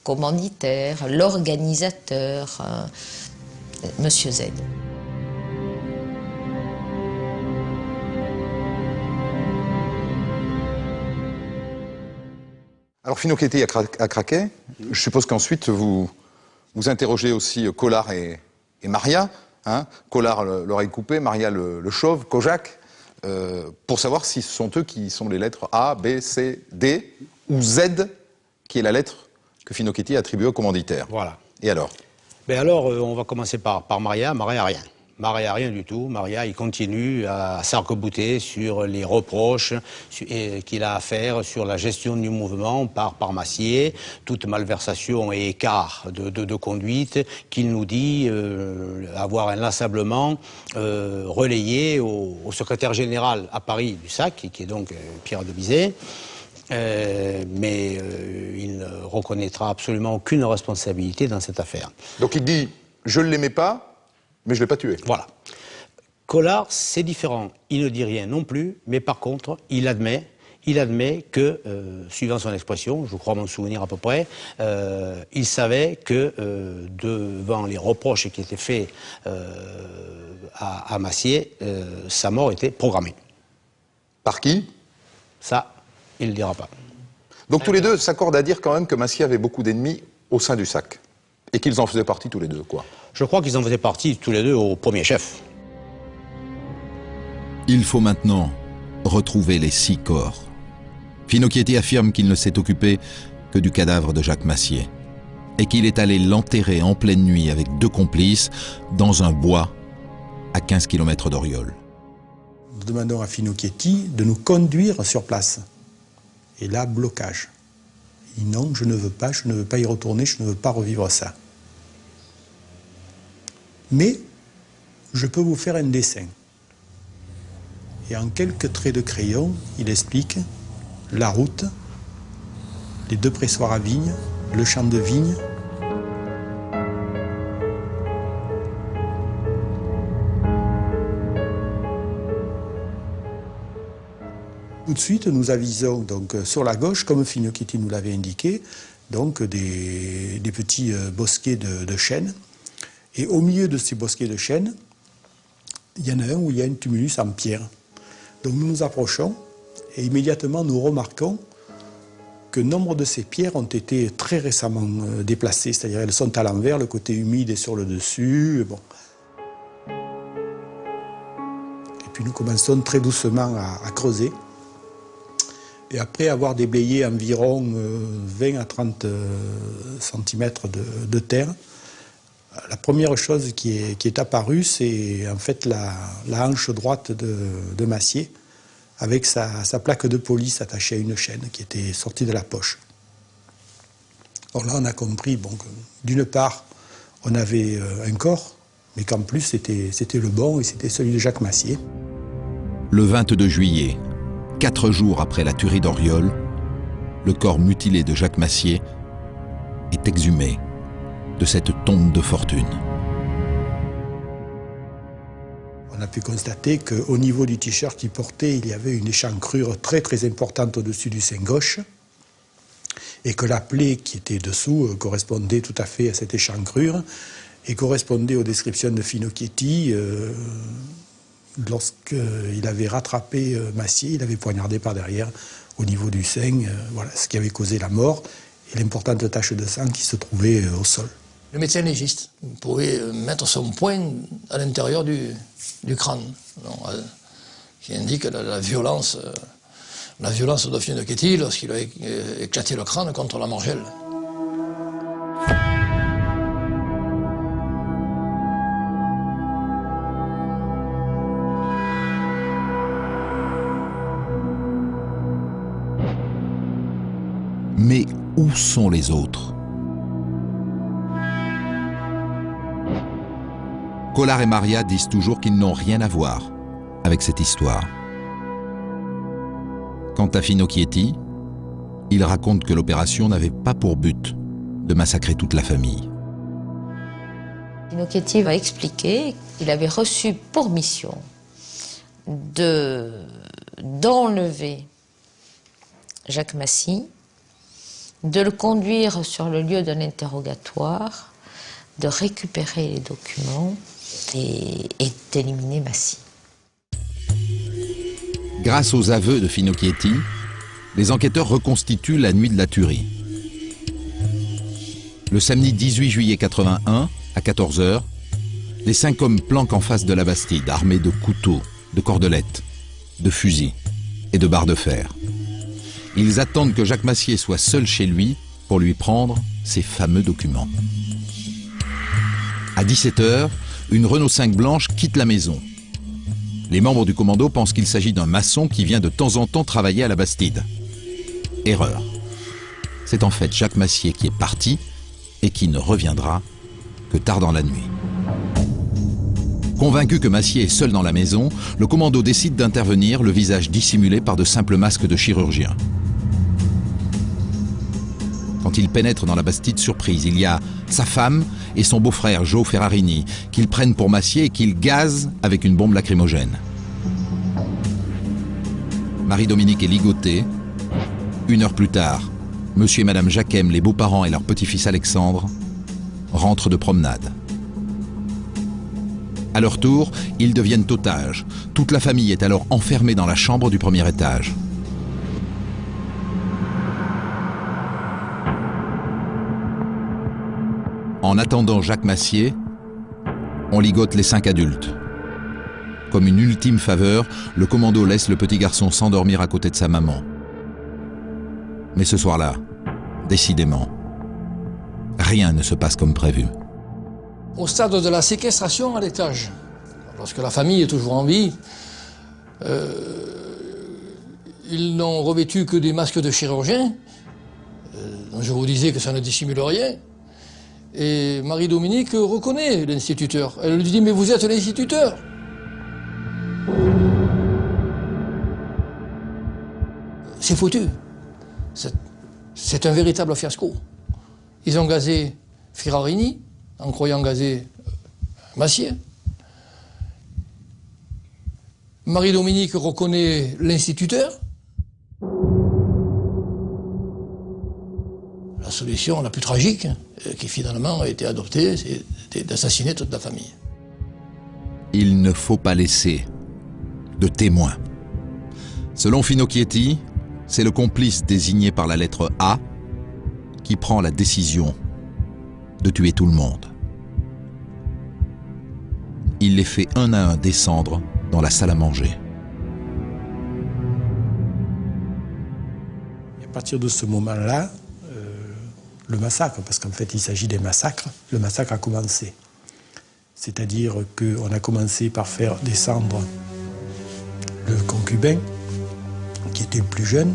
commanditaire, l'organisateur, Monsieur Z. Alors Finocchetti a craqué. Je suppose qu'ensuite vous interrogez aussi Collard et Maria. Hein. Collard l'oreille coupée, Maria le chauve, Kojak, pour savoir si ce sont eux qui sont les lettres A, B, C, D ou Z, qui est la lettre que Finocchetti a attribuée au commanditaire. Voilà. Et alors? Ben alors, on va commencer par Maria. Maria, rien. Maria, rien du tout. Maria, il continue à s'arc-bouter sur les reproches qu'il a à faire sur la gestion du mouvement par Massier, toute malversation et écart de conduite qu'il nous dit avoir inlassablement relayé au secrétaire général à Paris du SAC, qui est donc Pierre de Bizet. Mais il ne reconnaîtra absolument aucune responsabilité dans cette affaire. Donc il dit « je ne l'aimais pas, mais je ne l'ai pas tué ». Voilà. Collard, c'est différent. Il ne dit rien non plus, mais par contre, il admet que, suivant son expression, je crois m'en souvenir à peu près, il savait que devant les reproches qui étaient faits à Massier, sa mort était programmée. Par qui? Ça, il ne le dira pas. Donc tous les deux s'accordent à dire quand même que Massier avait beaucoup d'ennemis au sein du SAC. Et qu'ils en faisaient partie tous les deux, quoi. Je crois qu'ils en faisaient partie tous les deux au premier chef. Il faut maintenant retrouver les 6 corps. Finocchetti affirme qu'il ne s'est occupé que du cadavre de Jacques Massier et qu'il est allé l'enterrer en pleine nuit avec 2 complices dans un bois à 15 km d'Oriol. Nous demandons à Finocchetti de nous conduire sur place. Et là, blocage. Il dit non, je ne veux pas y retourner, je ne veux pas revivre ça. Mais je peux vous faire un dessin. Et en quelques traits de crayon, il explique la route, les 2 pressoirs à vigne, le champ de vigne. Tout de suite, nous avisons donc sur la gauche, comme Finocchetti nous l'avait indiqué, donc des petits bosquets de chênes. Et au milieu de ces bosquets de chênes, il y en a un où il y a un tumulus en pierre. Donc nous nous approchons et immédiatement nous remarquons que nombre de ces pierres ont été très récemment déplacées, c'est-à-dire elles sont à l'envers, le côté humide est sur le dessus. Bon. Et puis nous commençons très doucement à creuser. Et après avoir déblayé environ 20 à 30 cm de terre, la première chose qui est apparue, c'est en fait la hanche droite de Massier, avec sa plaque de police attachée à une chaîne qui était sortie de la poche. Alors là, on a compris que d'une part, on avait un corps, mais qu'en plus, c'était le bon et c'était celui de Jacques Massier. Le 22 juillet, 4 jours après la tuerie d'Oriol, le corps mutilé de Jacques Massier est exhumé de cette tombe de fortune. On a pu constater qu'au niveau du t-shirt qu'il portait, il y avait une échancrure très très importante au-dessus du sein gauche et que la plaie qui était dessous correspondait tout à fait à cette échancrure et correspondait aux descriptions de Finocchetti. Lorsqu'il avait rattrapé Massier, il avait poignardé par derrière au niveau du sein, voilà ce qui avait causé la mort et l'importante tache de sang qui se trouvait au sol. Le médecin légiste pouvait mettre son poing à l'intérieur du crâne, qui indique la violence de Finocchetti lorsqu'il a éclaté le crâne contre la margelle. Mais où sont les autres? Collard et Maria disent toujours qu'ils n'ont rien à voir avec cette histoire. Quant à Finocchietti, il raconte que l'opération n'avait pas pour but de massacrer toute la famille. Finocchietti va expliquer qu'il avait reçu pour mission d'enlever Jacques Massy, de le conduire sur le lieu d'un interrogatoire, de récupérer les documents et d'éliminer Massy. Grâce aux aveux de Finocchietti, les enquêteurs reconstituent la nuit de la tuerie. Le samedi 18 juillet 81, à 14 h, les 5 hommes planquent en face de la Bastide, armés de couteaux, de cordelettes, de fusils et de barres de fer. Ils attendent que Jacques Massier soit seul chez lui pour lui prendre ses fameux documents. À 17 h, une Renault 5 blanche quitte la maison. Les membres du commando pensent qu'il s'agit d'un maçon qui vient de temps en temps travailler à la Bastide. Erreur. C'est en fait Jacques Massier qui est parti et qui ne reviendra que tard dans la nuit. Convaincu que Massier est seul dans la maison, le commando décide d'intervenir, le visage dissimulé par de simples masques de chirurgien. Quand il pénètre dans la Bastide surprise, il y a sa femme et son beau-frère Joe Ferrarini qu'ils prennent pour Massier et qu'ils gazent avec une bombe lacrymogène. Marie-Dominique est ligotée. 1 heure plus tard, monsieur et madame Jacquem, les beaux-parents et leur petit-fils Alexandre, rentrent de promenade. À leur tour, ils deviennent otages. Toute la famille est alors enfermée dans la chambre du premier étage. En attendant Jacques Massier, on ligote les 5 adultes. Comme une ultime faveur, le commando laisse le petit garçon s'endormir à côté de sa maman. Mais ce soir-là, décidément, rien ne se passe comme prévu. Au stade de la séquestration à l'étage, lorsque la famille est toujours en vie, ils n'ont revêtu que des masques de chirurgien, dont je vous disais que ça ne dissimule rien. Et Marie-Dominique reconnaît l'instituteur. Elle lui dit « Mais vous êtes l'instituteur !» C'est foutu. C'est un véritable fiasco. Ils ont gazé Ferrarini, en croyant gazer Massier. Marie-Dominique reconnaît l'instituteur. La solution la plus tragique, qui finalement a été adoptée, c'était d'assassiner toute la famille. Il ne faut pas laisser de témoins. Selon Finocchietti, c'est le complice désigné par la lettre A qui prend la décision de tuer tout le monde. Il les fait un à un descendre dans la salle à manger. À partir de ce moment-là, le massacre, parce qu'en fait il s'agit des massacres, le massacre a commencé. C'est-à-dire qu'on a commencé par faire descendre le concubin, qui était le plus jeune.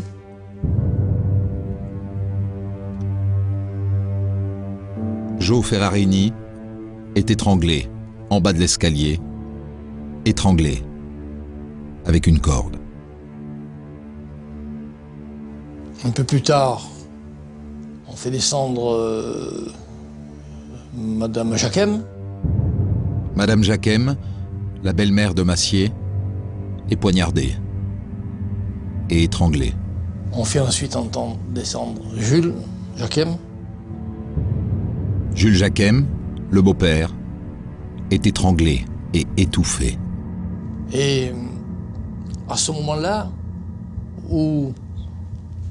Joe Ferrarini est étranglé en bas de l'escalier, étranglé avec une corde. Un peu plus tard, on fait descendre Madame Jacquem. Madame Jacquem, la belle-mère de Massier, est poignardée et étranglée. On fait ensuite entendre descendre Jules Jacquem. Jules Jacquem, le beau-père, est étranglé et étouffé. Et à ce moment-là, où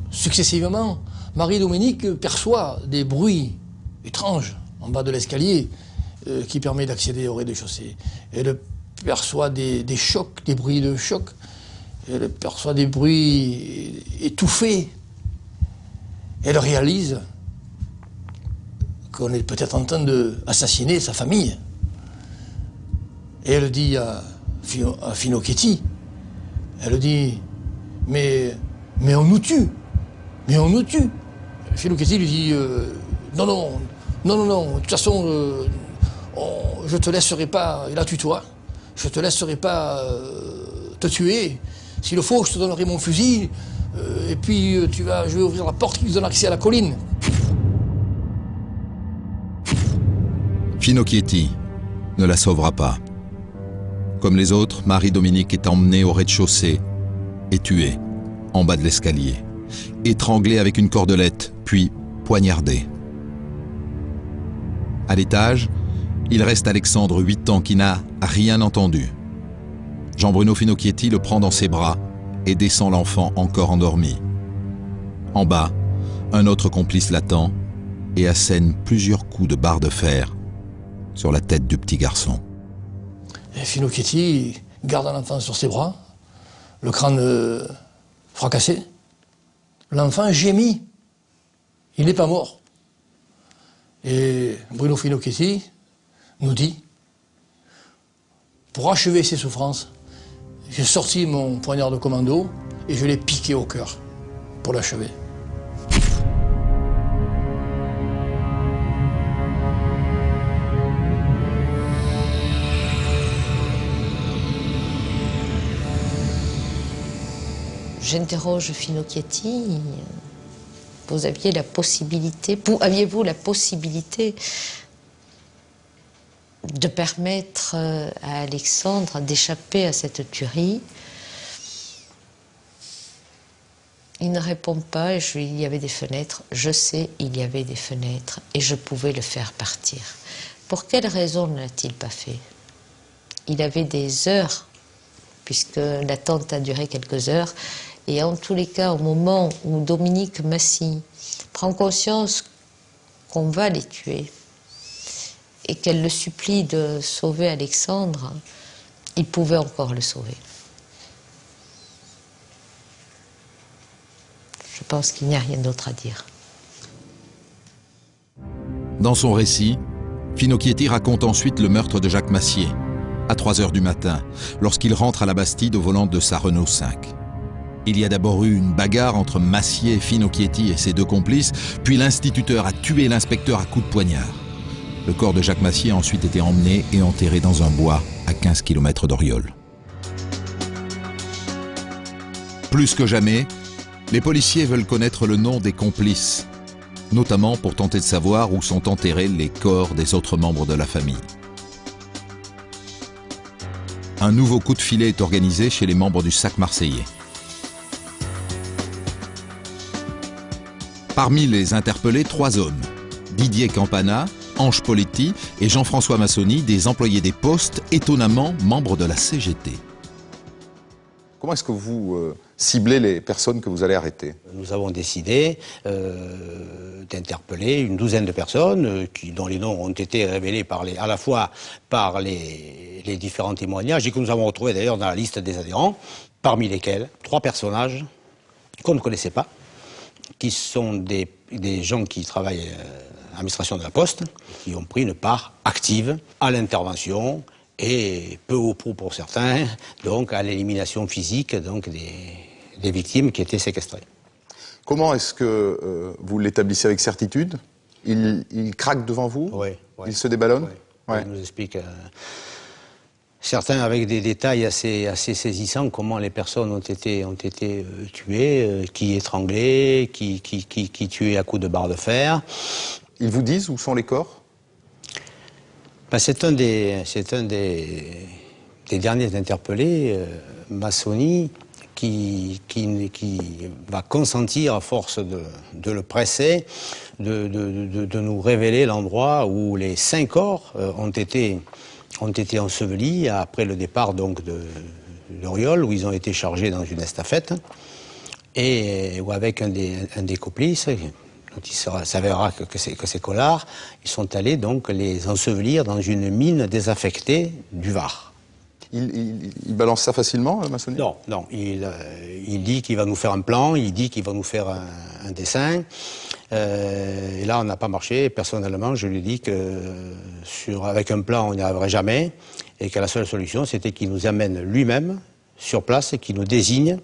successivement, Marie-Dominique perçoit des bruits étranges en bas de l'escalier qui permet d'accéder au rez-de-chaussée. Elle perçoit des chocs, des bruits de choc. Elle perçoit des bruits étouffés. Elle réalise qu'on est peut-être en train d'assassiner sa famille. Et elle dit à Finocchietti, elle dit, mais on nous tue, mais on nous tue. Finocchietti lui dit, non, de toute façon, je te laisserai pas, et là tue-toi, je te laisserai pas te tuer. S'il le faut, je te donnerai mon fusil Et puis je vais ouvrir la porte qui nous donne accès à la colline. Finocchietti ne la sauvera pas. Comme les autres, Marie-Dominique est emmenée au rez-de-chaussée et tuée en bas de l'escalier, étranglée avec une cordelette, puis poignardée. À l'étage, il reste Alexandre, 8 ans, qui n'a rien entendu. Jean-Bruno Finocchietti le prend dans ses bras et descend l'enfant encore endormi. En bas, un autre complice l'attend et assène plusieurs coups de barre de fer sur la tête du petit garçon. Et Finocchietti garde l'enfant sur ses bras, le crâne fracassé. L'enfant gémit. Il n'est pas mort. Et Bruno Finocchietti nous dit, pour achever ses souffrances, j'ai sorti mon poignard de commando et je l'ai piqué au cœur pour l'achever. J'interroge Finocchietti. Aviez-vous la possibilité de permettre à Alexandre d'échapper à cette tuerie? Il ne répond pas, et je lui dis, il y avait des fenêtres. Je sais, il y avait des fenêtres, et je pouvais le faire partir. Pour quelle raison ne l'a-t-il pas fait? Il avait des heures, puisque l'attente a duré quelques heures, et en tous les cas, au moment où Dominique Massy prend conscience qu'on va les tuer, et qu'elle le supplie de sauver Alexandre, il pouvait encore le sauver. Je pense qu'il n'y a rien d'autre à dire. Dans son récit, Finocchietti raconte ensuite le meurtre de Jacques Massier, à 3 h du matin, lorsqu'il rentre à la Bastide au volant de sa Renault 5. Il y a d'abord eu une bagarre entre Massier, Finocchietti et ses 2 complices, puis l'instituteur a tué l'inspecteur à coups de poignard. Le corps de Jacques Massier a ensuite été emmené et enterré dans un bois à 15 km d'Oriol. Plus que jamais, les policiers veulent connaître le nom des complices, notamment pour tenter de savoir où sont enterrés les corps des autres membres de la famille. Un nouveau coup de filet est organisé chez les membres du SAC marseillais. Parmi les interpellés, 3 hommes, Didier Campana, Ange Poletti et Jean-François Massoni, des employés des postes, étonnamment membres de la CGT. Comment est-ce que vous ciblez les personnes que vous allez arrêter? Nous avons décidé d'interpeller une douzaine de personnes dont les noms ont été révélés à la fois par les différents témoignages et que nous avons retrouvés d'ailleurs dans la liste des adhérents, parmi lesquels 3 personnages qu'on ne connaissait pas, qui sont des gens qui travaillent à l'administration de la Poste, qui ont pris une part active à l'intervention et peu ou prou pour certains, donc à l'élimination physique donc des victimes qui étaient séquestrées. Comment est-ce que vous l'établissez avec certitude? Il craque devant vous? Oui. Il se déballonne? Oui. Il nous explique certains avec des détails assez saisissants, comment les personnes ont été tuées, qui étranglées, qui tuées à coups de barre de fer. Ils vous disent où sont les corps? C'est un des derniers interpellés, Massoni, qui va consentir, à force de le presser, de nous révéler l'endroit où les 5 corps ont été ensevelis après le départ donc d'Oriol, où ils ont été chargés dans une estafette, et où avec un des complices, dont il s'avérera que c'est Collard, ils sont allés donc les ensevelir dans une mine désaffectée du Var. Il balance ça facilement, Massoni? Non. Il dit qu'il va nous faire un plan, il dit qu'il va nous faire un dessin. Et là, on n'a pas marché. Personnellement, je lui dis que avec un plan, on n'y arriverait jamais. Et que la seule solution, c'était qu'il nous amène lui-même sur place et qu'il nous désigne.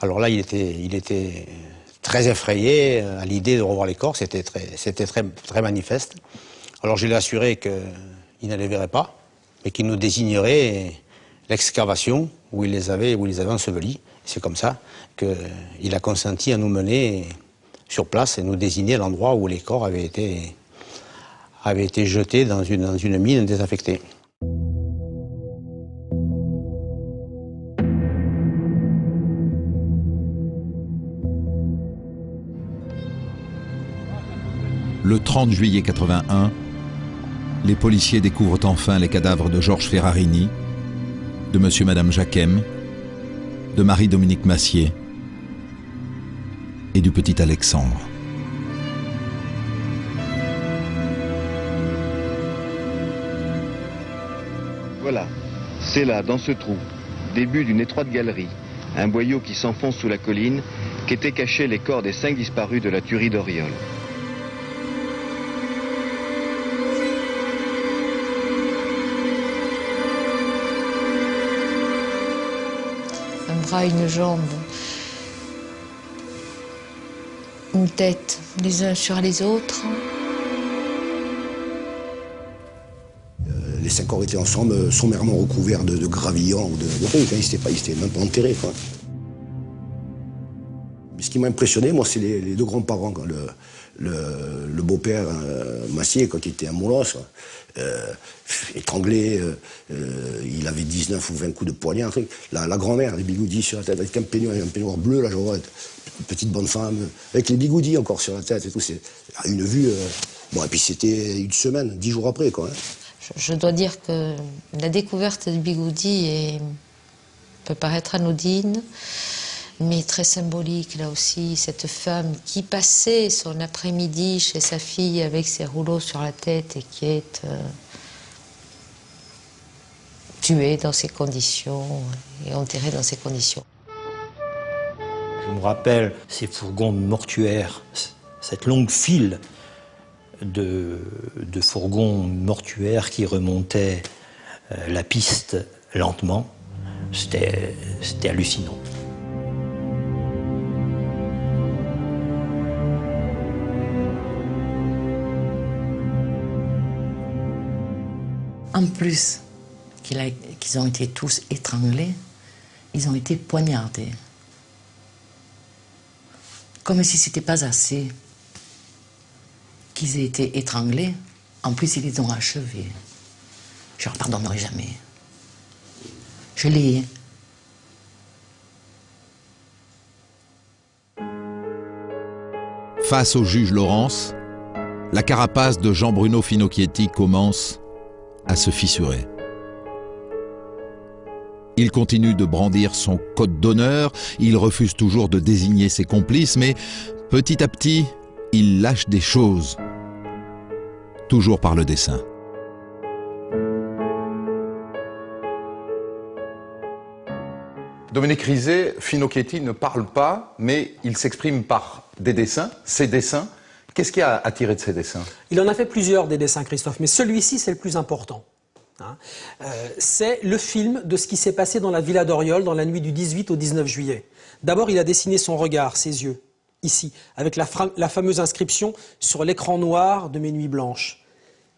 Alors là, il était très effrayé à l'idée de revoir les corps. C'était très manifeste. Alors je l'ai assuré qu'il ne les verrait pas, mais qu'il nous désignerait l'excavation où il les avait ensevelis. C'est comme ça qu'il a consenti à nous mener sur place et nous désigner l'endroit où les corps avaient été jetés dans une mine désaffectée. Le 30 juillet 81, les policiers découvrent enfin les cadavres de Georges Ferrarini, de monsieur et madame Jacquem, de Marie-Dominique Massier et du petit Alexandre. Voilà, c'est là, dans ce trou, début d'une étroite galerie, un boyau qui s'enfonce sous la colline, qu'étaient cachés les corps des 5 disparus de la tuerie d'Oriol. Un bras, une jambe, une tête, les uns sur les autres. Les 5 corps étaient ensemble, sommairement recouverts de gravillons ou de trucs. Ils n'étaient même pas enterrés, quoi. Mais ce qui m'a impressionné, moi, c'est les 2 grands-parents. Le beau-père Massier, quand il était à Moulos, étranglé, il avait 19 ou 20 coups de poignard. La grand-mère, les bigoudis sur la tête, avec un peignoir bleu, là, je vois, une petite bonne femme, avec les bigoudis encore sur la tête et tout. C'est une vue. Bon, et puis c'était une semaine, 10 jours après, quoi. Hein. Je dois dire que la découverte de Bigoudi peut paraître anodine, mais très symbolique là aussi. Cette femme qui passait son après-midi chez sa fille avec ses rouleaux sur la tête et qui est tuée dans ces conditions et enterrée dans ces conditions. Je me rappelle ces fourgons mortuaires, cette longue file de fourgons mortuaires qui remontaient la piste lentement. C'était hallucinant. En plus qu'ils ont été tous étranglés, ils ont été poignardés. Comme si ce n'était pas assez qu'ils aient été étranglés, en plus ils les ont achevés. Je ne leur pardonnerai jamais. Je les hais. Face au juge Laurence, la carapace de Jean-Bruno Finocchietti commence à se fissurer. Il continue de brandir son code d'honneur, il refuse toujours de désigner ses complices, mais petit à petit, il lâche des choses, toujours par le dessin. Dominique Rizet, Finocchietti ne parle pas, mais il s'exprime par des dessins, ses dessins. Qu'est-ce qui a attiré de ces dessins? Il en a fait plusieurs des dessins, Christophe, mais celui-ci, c'est le plus important. C'est le film de ce qui s'est passé dans la villa d'Oriol dans la nuit du 18 au 19 juillet. D'abord, il a dessiné son regard, ses yeux, ici, avec la fameuse inscription sur l'écran noir de Mes nuits blanches.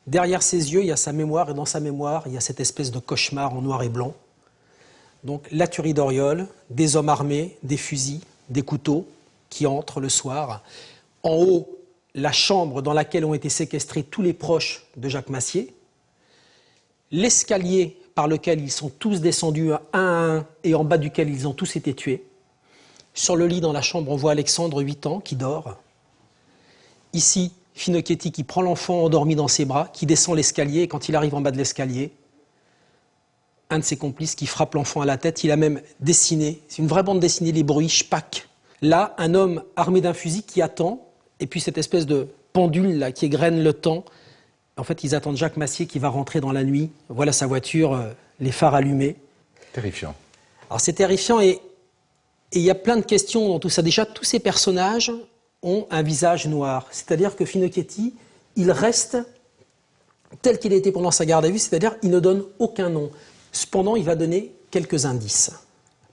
Derrière ses yeux, il y a sa mémoire, et dans sa mémoire, il y a cette espèce de cauchemar en noir et blanc. Donc, la tuerie d'Oriol, des hommes armés, des fusils, des couteaux qui entrent le soir. En haut, la chambre dans laquelle ont été séquestrés tous les proches de Jacques Massier. L'escalier par lequel ils sont tous descendus un à un et en bas duquel ils ont tous été tués. Sur le lit dans la chambre, on voit Alexandre, 8 ans, qui dort. Ici, Finocchietti qui prend l'enfant endormi dans ses bras, qui descend l'escalier, et quand il arrive en bas de l'escalier, un de ses complices qui frappe l'enfant à la tête. Il a même dessiné, c'est une vraie bande dessinée, les bruits, Spack. Là, un homme armé d'un fusil qui attend, et puis cette espèce de pendule là, qui égrène le temps. En fait, ils attendent Jacques Massier qui va rentrer dans la nuit. Voilà sa voiture, les phares allumés. Terrifiant. Alors c'est terrifiant et il y a plein de questions dans tout ça. Déjà, tous ces personnages ont un visage noir. C'est-à-dire que Finocchietti, il reste tel qu'il a été pendant sa garde à vue, c'est-à-dire il ne donne aucun nom. Cependant, il va donner quelques indices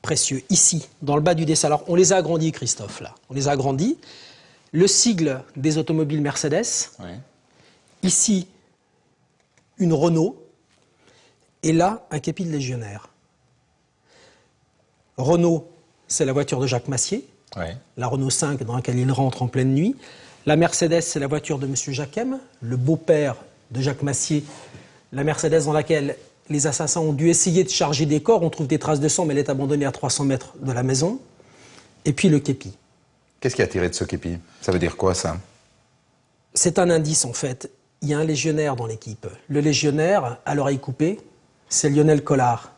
précieux. Ici, dans le bas du dessin. Alors, on les a agrandis, Christophe, là. On les a agrandis. Le sigle des automobiles Mercedes. Ouais. Ici, une Renault, et là, un képi de légionnaire. Renault, c'est la voiture de Jacques Massier, la Renault 5 dans laquelle il rentre en pleine nuit. La Mercedes, c'est la voiture de M. Jacquem, le beau-père de Jacques Massier. La Mercedes dans laquelle les assassins ont dû essayer de charger des corps. On trouve des traces de sang, mais elle est abandonnée à 300 mètres de la maison. Et puis le képi. Qu'est-ce qui a tiré de ce képi? Ça veut dire quoi, ça? C'est un indice, en fait. Il y a un légionnaire dans l'équipe. Le légionnaire, à l'oreille coupée, c'est Lionel Collard.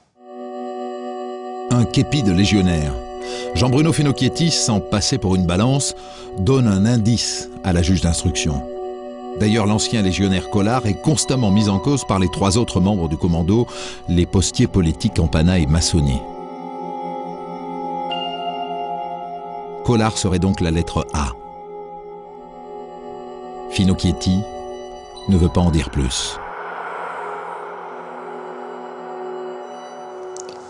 Un képi de légionnaire. Jean-Bruno Finocchietti, sans passer pour une balance, donne un indice à la juge d'instruction. D'ailleurs, l'ancien légionnaire Collard est constamment mis en cause par les 3 autres membres du commando, les postiers politiques Campana et Massoni. Collard serait donc la lettre A. Finocchietti ne veut pas en dire plus.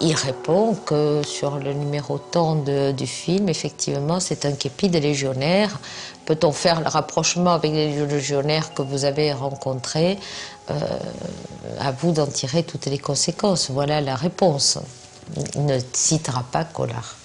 Il répond que sur le numéro temps du film, effectivement, c'est un képi des légionnaires. Peut-on faire le rapprochement avec les légionnaires que vous avez rencontrés? À vous d'en tirer toutes les conséquences. Voilà la réponse. Il ne citera pas Collard.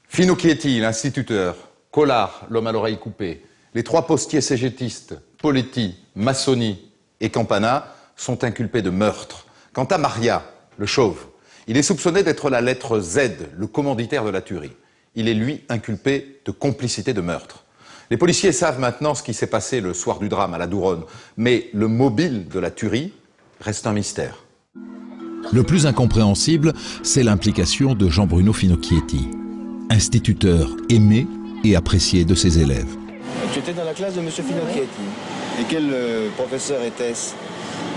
Finocchietti, l'instituteur, Collard, l'homme à l'oreille coupée, les 3 postiers cégétistes, Poletti, Massoni et Campana, sont inculpés de meurtre. Quant à Maria, le chauve, il est soupçonné d'être la lettre Z, le commanditaire de la tuerie. Il est, lui, inculpé de complicité de meurtre. Les policiers savent maintenant ce qui s'est passé le soir du drame à la Douronne, mais le mobile de la tuerie reste un mystère. Le plus incompréhensible, c'est l'implication de Jean-Bruno Finocchietti, instituteur aimé et apprécié de ses élèves. Tu étais dans la classe de M. Finocchietti. Et quel professeur était-ce?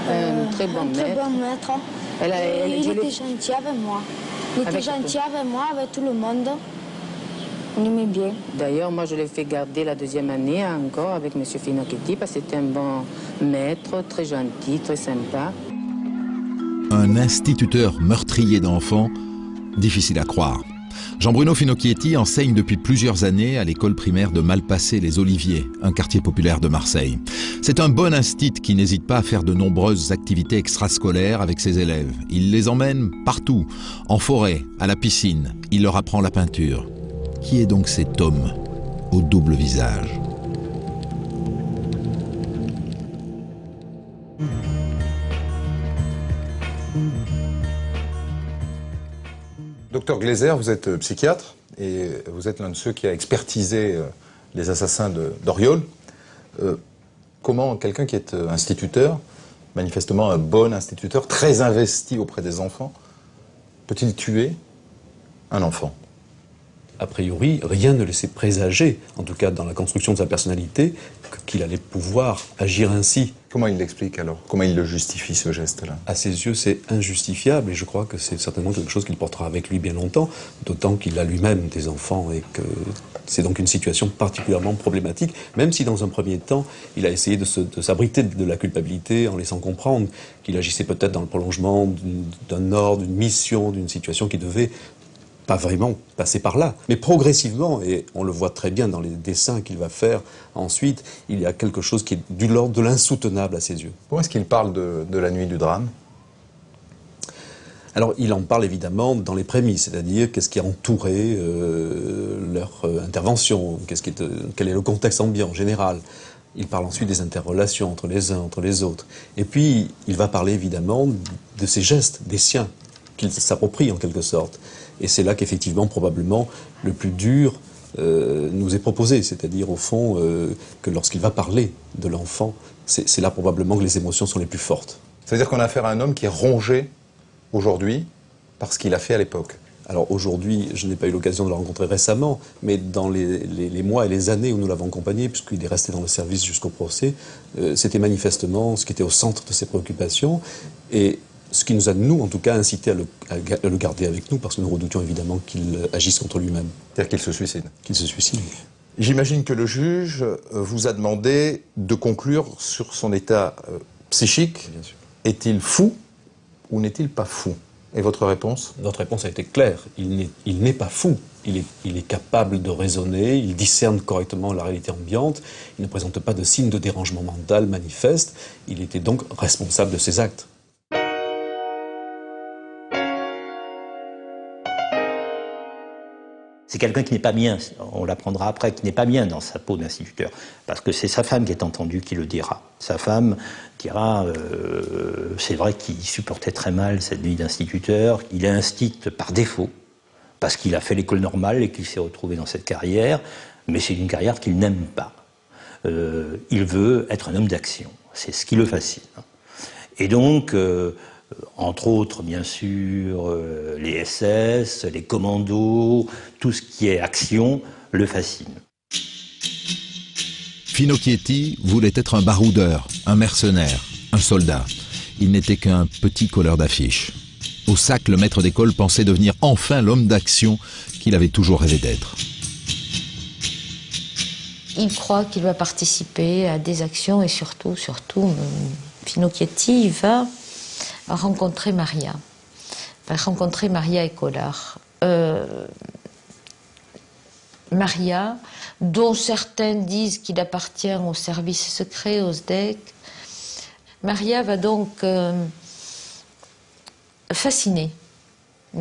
Un très bon maître. Il était gentil avec moi. Il était gentil avec moi, avec tout le monde. On aimait bien. D'ailleurs, moi, je l'ai fait garder la 2e année encore avec M. Finocchietti parce que c'était un bon maître, très gentil, très sympa. Un instituteur meurtrier d'enfants, difficile à croire. Jean-Bruno Finocchietti enseigne depuis plusieurs années à l'école primaire de Malpasset-les-Oliviers, un quartier populaire de Marseille. C'est un bon institut qui n'hésite pas à faire de nombreuses activités extrascolaires avec ses élèves. Il les emmène partout, en forêt, à la piscine. Il leur apprend la peinture. Qui est donc cet homme au double visage ? Docteur Glaeser, vous êtes psychiatre et vous êtes l'un de ceux qui a expertisé les assassins d'Oriol. Comment quelqu'un qui est instituteur, manifestement un bon instituteur, très investi auprès des enfants, peut-il tuer un enfant ? A priori, rien ne laissait présager, en tout cas dans la construction de sa personnalité, qu'il allait pouvoir agir ainsi. Comment il l'explique alors? Comment il le justifie, ce geste-là? À ses yeux, c'est injustifiable et je crois que c'est certainement quelque chose qu'il portera avec lui bien longtemps, d'autant qu'il a lui-même des enfants et que c'est donc une situation particulièrement problématique, même si dans un premier temps, il a essayé de s'abriter de la culpabilité en laissant comprendre qu'il agissait peut-être dans le prolongement d'un ordre, d'une mission, d'une situation qui devait pas vraiment passer par là. Mais progressivement, et on le voit très bien dans les dessins qu'il va faire ensuite, il y a quelque chose qui est de l'ordre de l'insoutenable à ses yeux. Comment est-ce qu'il parle de la nuit du drame? Alors, il en parle évidemment dans les prémices, c'est-à-dire qu'est-ce qui a entouré leur intervention, quel est le contexte ambiant général. Il parle ensuite des interrelations entre les uns, entre les autres. Et puis, il va parler évidemment de ses gestes, des siens, qu'il s'approprie en quelque sorte. Et c'est là qu'effectivement, probablement, le plus dur nous est proposé. C'est-à-dire, au fond, que lorsqu'il va parler de l'enfant, c'est là probablement que les émotions sont les plus fortes. C'est-à-dire qu'on a affaire à un homme qui est rongé aujourd'hui par ce qu'il a fait à l'époque. Alors aujourd'hui, je n'ai pas eu l'occasion de le rencontrer récemment, mais dans les mois et les années où nous l'avons accompagné, puisqu'il est resté dans le service jusqu'au procès, c'était manifestement ce qui était au centre de ses préoccupations. Et ce qui nous a, nous, en tout cas, incité à le garder avec nous, parce que nous redoutions évidemment qu'il agisse contre lui-même. C'est-à-dire qu'il se suicide. Qu'il se suicide. J'imagine que le juge vous a demandé de conclure sur son état psychique. Bien sûr. Est-il fou ou n'est-il pas fou? Et votre réponse? Notre réponse a été claire. Il n'est pas fou. Il est capable de raisonner, il discerne correctement la réalité ambiante, il ne présente pas de signes de dérangement mental manifeste. Il était donc responsable de ses actes. C'est quelqu'un qui n'est pas bien, on l'apprendra après, qui n'est pas bien dans sa peau d'instituteur. Parce que c'est sa femme qui est entendue qui le dira. Sa femme dira, c'est vrai qu'il supportait très mal cette vie d'instituteur, il est institut par défaut, parce qu'il a fait l'école normale et qu'il s'est retrouvé dans cette carrière, mais c'est une carrière qu'il n'aime pas. Il veut être un homme d'action, c'est ce qui le fascine. Et donc, entre autres, bien sûr, les SS, les commandos, tout ce qui est action le fascine. Finocchietti voulait être un baroudeur, un mercenaire, un soldat. Il n'était qu'un petit colleur d'affiches. Au SAC, le maître d'école pensait devenir enfin l'homme d'action qu'il avait toujours rêvé d'être. Il croit qu'il va participer à des actions et surtout, Finocchietti va rencontrer Maria. Va rencontrer Maria et Collard. Maria, dont certains disent qu'il appartient au service secret, au SDEC. Maria va donc fasciner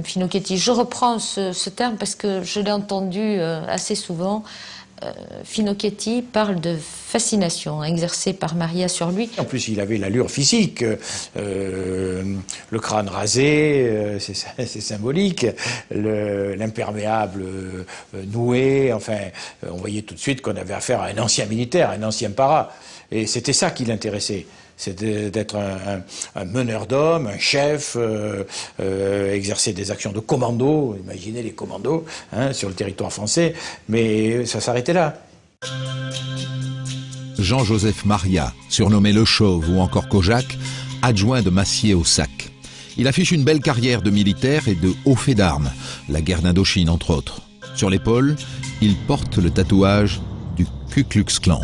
Finocchietti. Je reprends ce terme parce que je l'ai entendu assez souvent. Finocchietti parle de fascination exercée par Maria sur lui. En plus, il avait l'allure physique, le crâne rasé, c'est symbolique, l'imperméable noué, enfin, on voyait tout de suite qu'on avait affaire à un ancien militaire, un ancien para. Et c'était ça qui l'intéressait. C'est d'être un meneur d'hommes, un chef, exercer des actions de commando, imaginez les commandos sur le territoire français, mais ça s'arrêtait là. Jean-Joseph Maria, surnommé Le Chauve ou encore Kojak, adjoint de Massier au SAC. Il affiche une belle carrière de militaire et de haut fait d'armes, la guerre d'Indochine entre autres. Sur l'épaule, il porte le tatouage du Ku Klux Klan.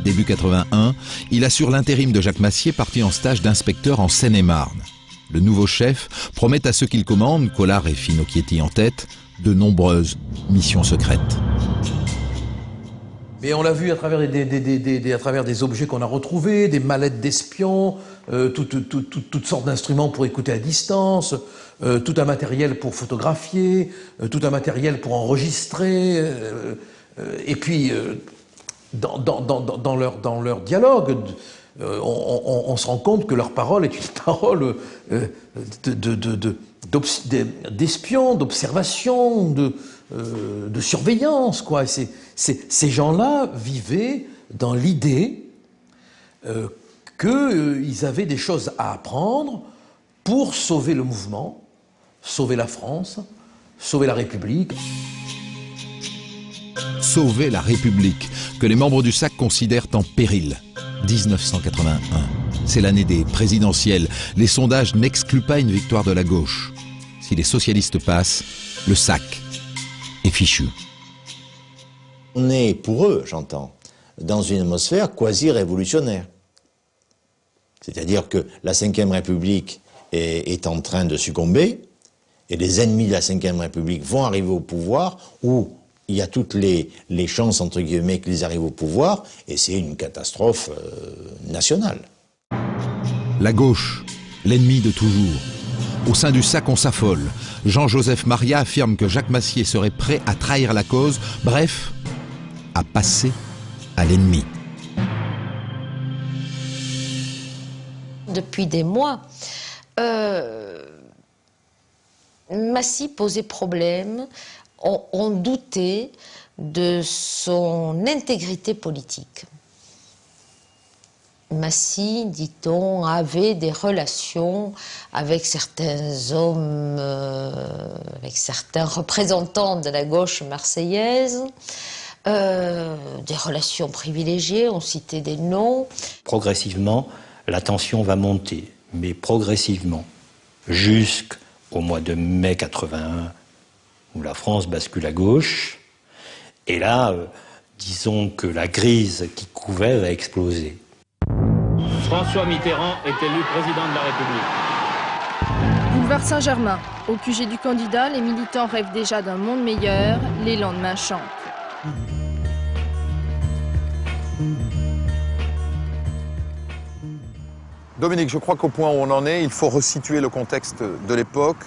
Début 81, il assure l'intérim de Jacques Massier, parti en stage d'inspecteur en Seine-et-Marne. Le nouveau chef promet à ceux qu'il commande, Collard et Finocchietti en tête, de nombreuses missions secrètes. Mais on l'a vu à travers des objets qu'on a retrouvés, des mallettes d'espions, toutes sortes d'instruments pour écouter à distance, tout un matériel pour photographier, tout un matériel pour enregistrer, et puis dans leur dialogue, on se rend compte que leur parole est une parole d'espion, d'observation, de surveillance, quoi. Ces gens-là vivaient dans l'idée qu'ils avaient des choses à apprendre pour sauver le mouvement, sauver la France, sauver la République. Sauver la République, que les membres du SAC considèrent en péril. 1981, c'est l'année des présidentielles. Les sondages n'excluent pas une victoire de la gauche. Si les socialistes passent, le SAC est fichu. On est, pour eux, j'entends, dans une atmosphère quasi-révolutionnaire. C'est-à-dire que la Ve République est en train de succomber, et les ennemis de la Ve République vont arriver au pouvoir, où il y a toutes les chances, entre guillemets, qu'ils arrivent au pouvoir, et c'est une catastrophe nationale. La gauche, l'ennemi de toujours. Au sein du SAC, on s'affole. Jean-Joseph Maria affirme que Jacques Massier serait prêt à trahir la cause, bref, à passer à l'ennemi. Depuis des mois, Massy posait problème. On doutait de son intégrité politique. Massy, dit-on, avait des relations avec certains hommes, avec certains représentants de la gauche marseillaise, des relations privilégiées, on citait des noms. Progressivement, la tension va monter, mais progressivement, jusqu'au mois de mai 81, où la France bascule à gauche, et là, disons que la crise qui couvait va exploser. François Mitterrand est élu président de la République. Boulevard Saint-Germain. Au QG du candidat, les militants rêvent déjà d'un monde meilleur. Les lendemains chantent. Dominique, je crois qu'au point où on en est, il faut resituer le contexte de l'époque.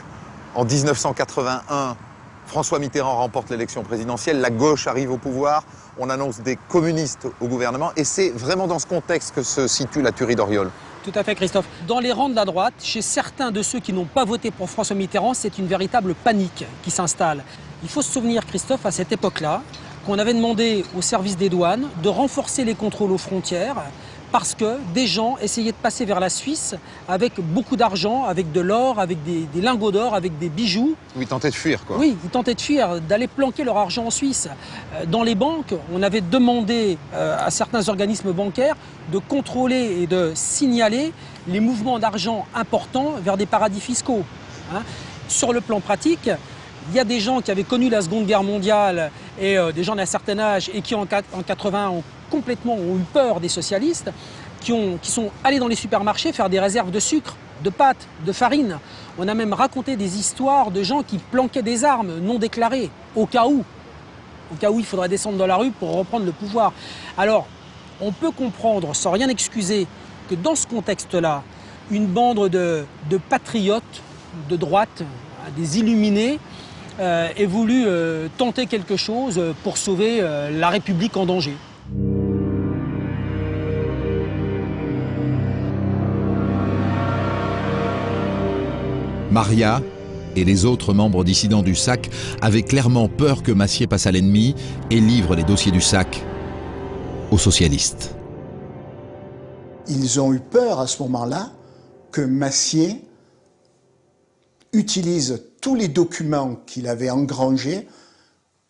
En 1981, François Mitterrand remporte l'élection présidentielle, la gauche arrive au pouvoir, on annonce des communistes au gouvernement, et c'est vraiment dans ce contexte que se situe la tuerie d'Oriol. Tout à fait, Christophe. Dans les rangs de la droite, chez certains de ceux qui n'ont pas voté pour François Mitterrand, c'est une véritable panique qui s'installe. Il faut se souvenir, Christophe, à cette époque-là, qu'on avait demandé au service des douanes de renforcer les contrôles aux frontières parce que des gens essayaient de passer vers la Suisse avec beaucoup d'argent, avec de l'or, avec des lingots d'or, avec des bijoux. Ils tentaient de fuir, quoi. Oui, ils tentaient de fuir, d'aller planquer leur argent en Suisse. Dans les banques, on avait demandé à certains organismes bancaires de contrôler et de signaler les mouvements d'argent importants vers des paradis fiscaux. Sur le plan pratique, il y a des gens qui avaient connu la Seconde Guerre mondiale et des gens d'un certain âge et qui en 80 ont eu peur des socialistes, qui sont allés dans les supermarchés faire des réserves de sucre, de pâtes, de farine. On a même raconté des histoires de gens qui planquaient des armes non déclarées, au cas où il faudrait descendre dans la rue pour reprendre le pouvoir. Alors, on peut comprendre, sans rien excuser, que dans ce contexte-là, une bande de patriotes de droite, des illuminés, ait voulu tenter quelque chose pour sauver la République en danger. Maria et les autres membres dissidents du SAC avaient clairement peur que Massier passe à l'ennemi et livre les dossiers du SAC aux socialistes. Ils ont eu peur à ce moment-là que Massier utilise tous les documents qu'il avait engrangés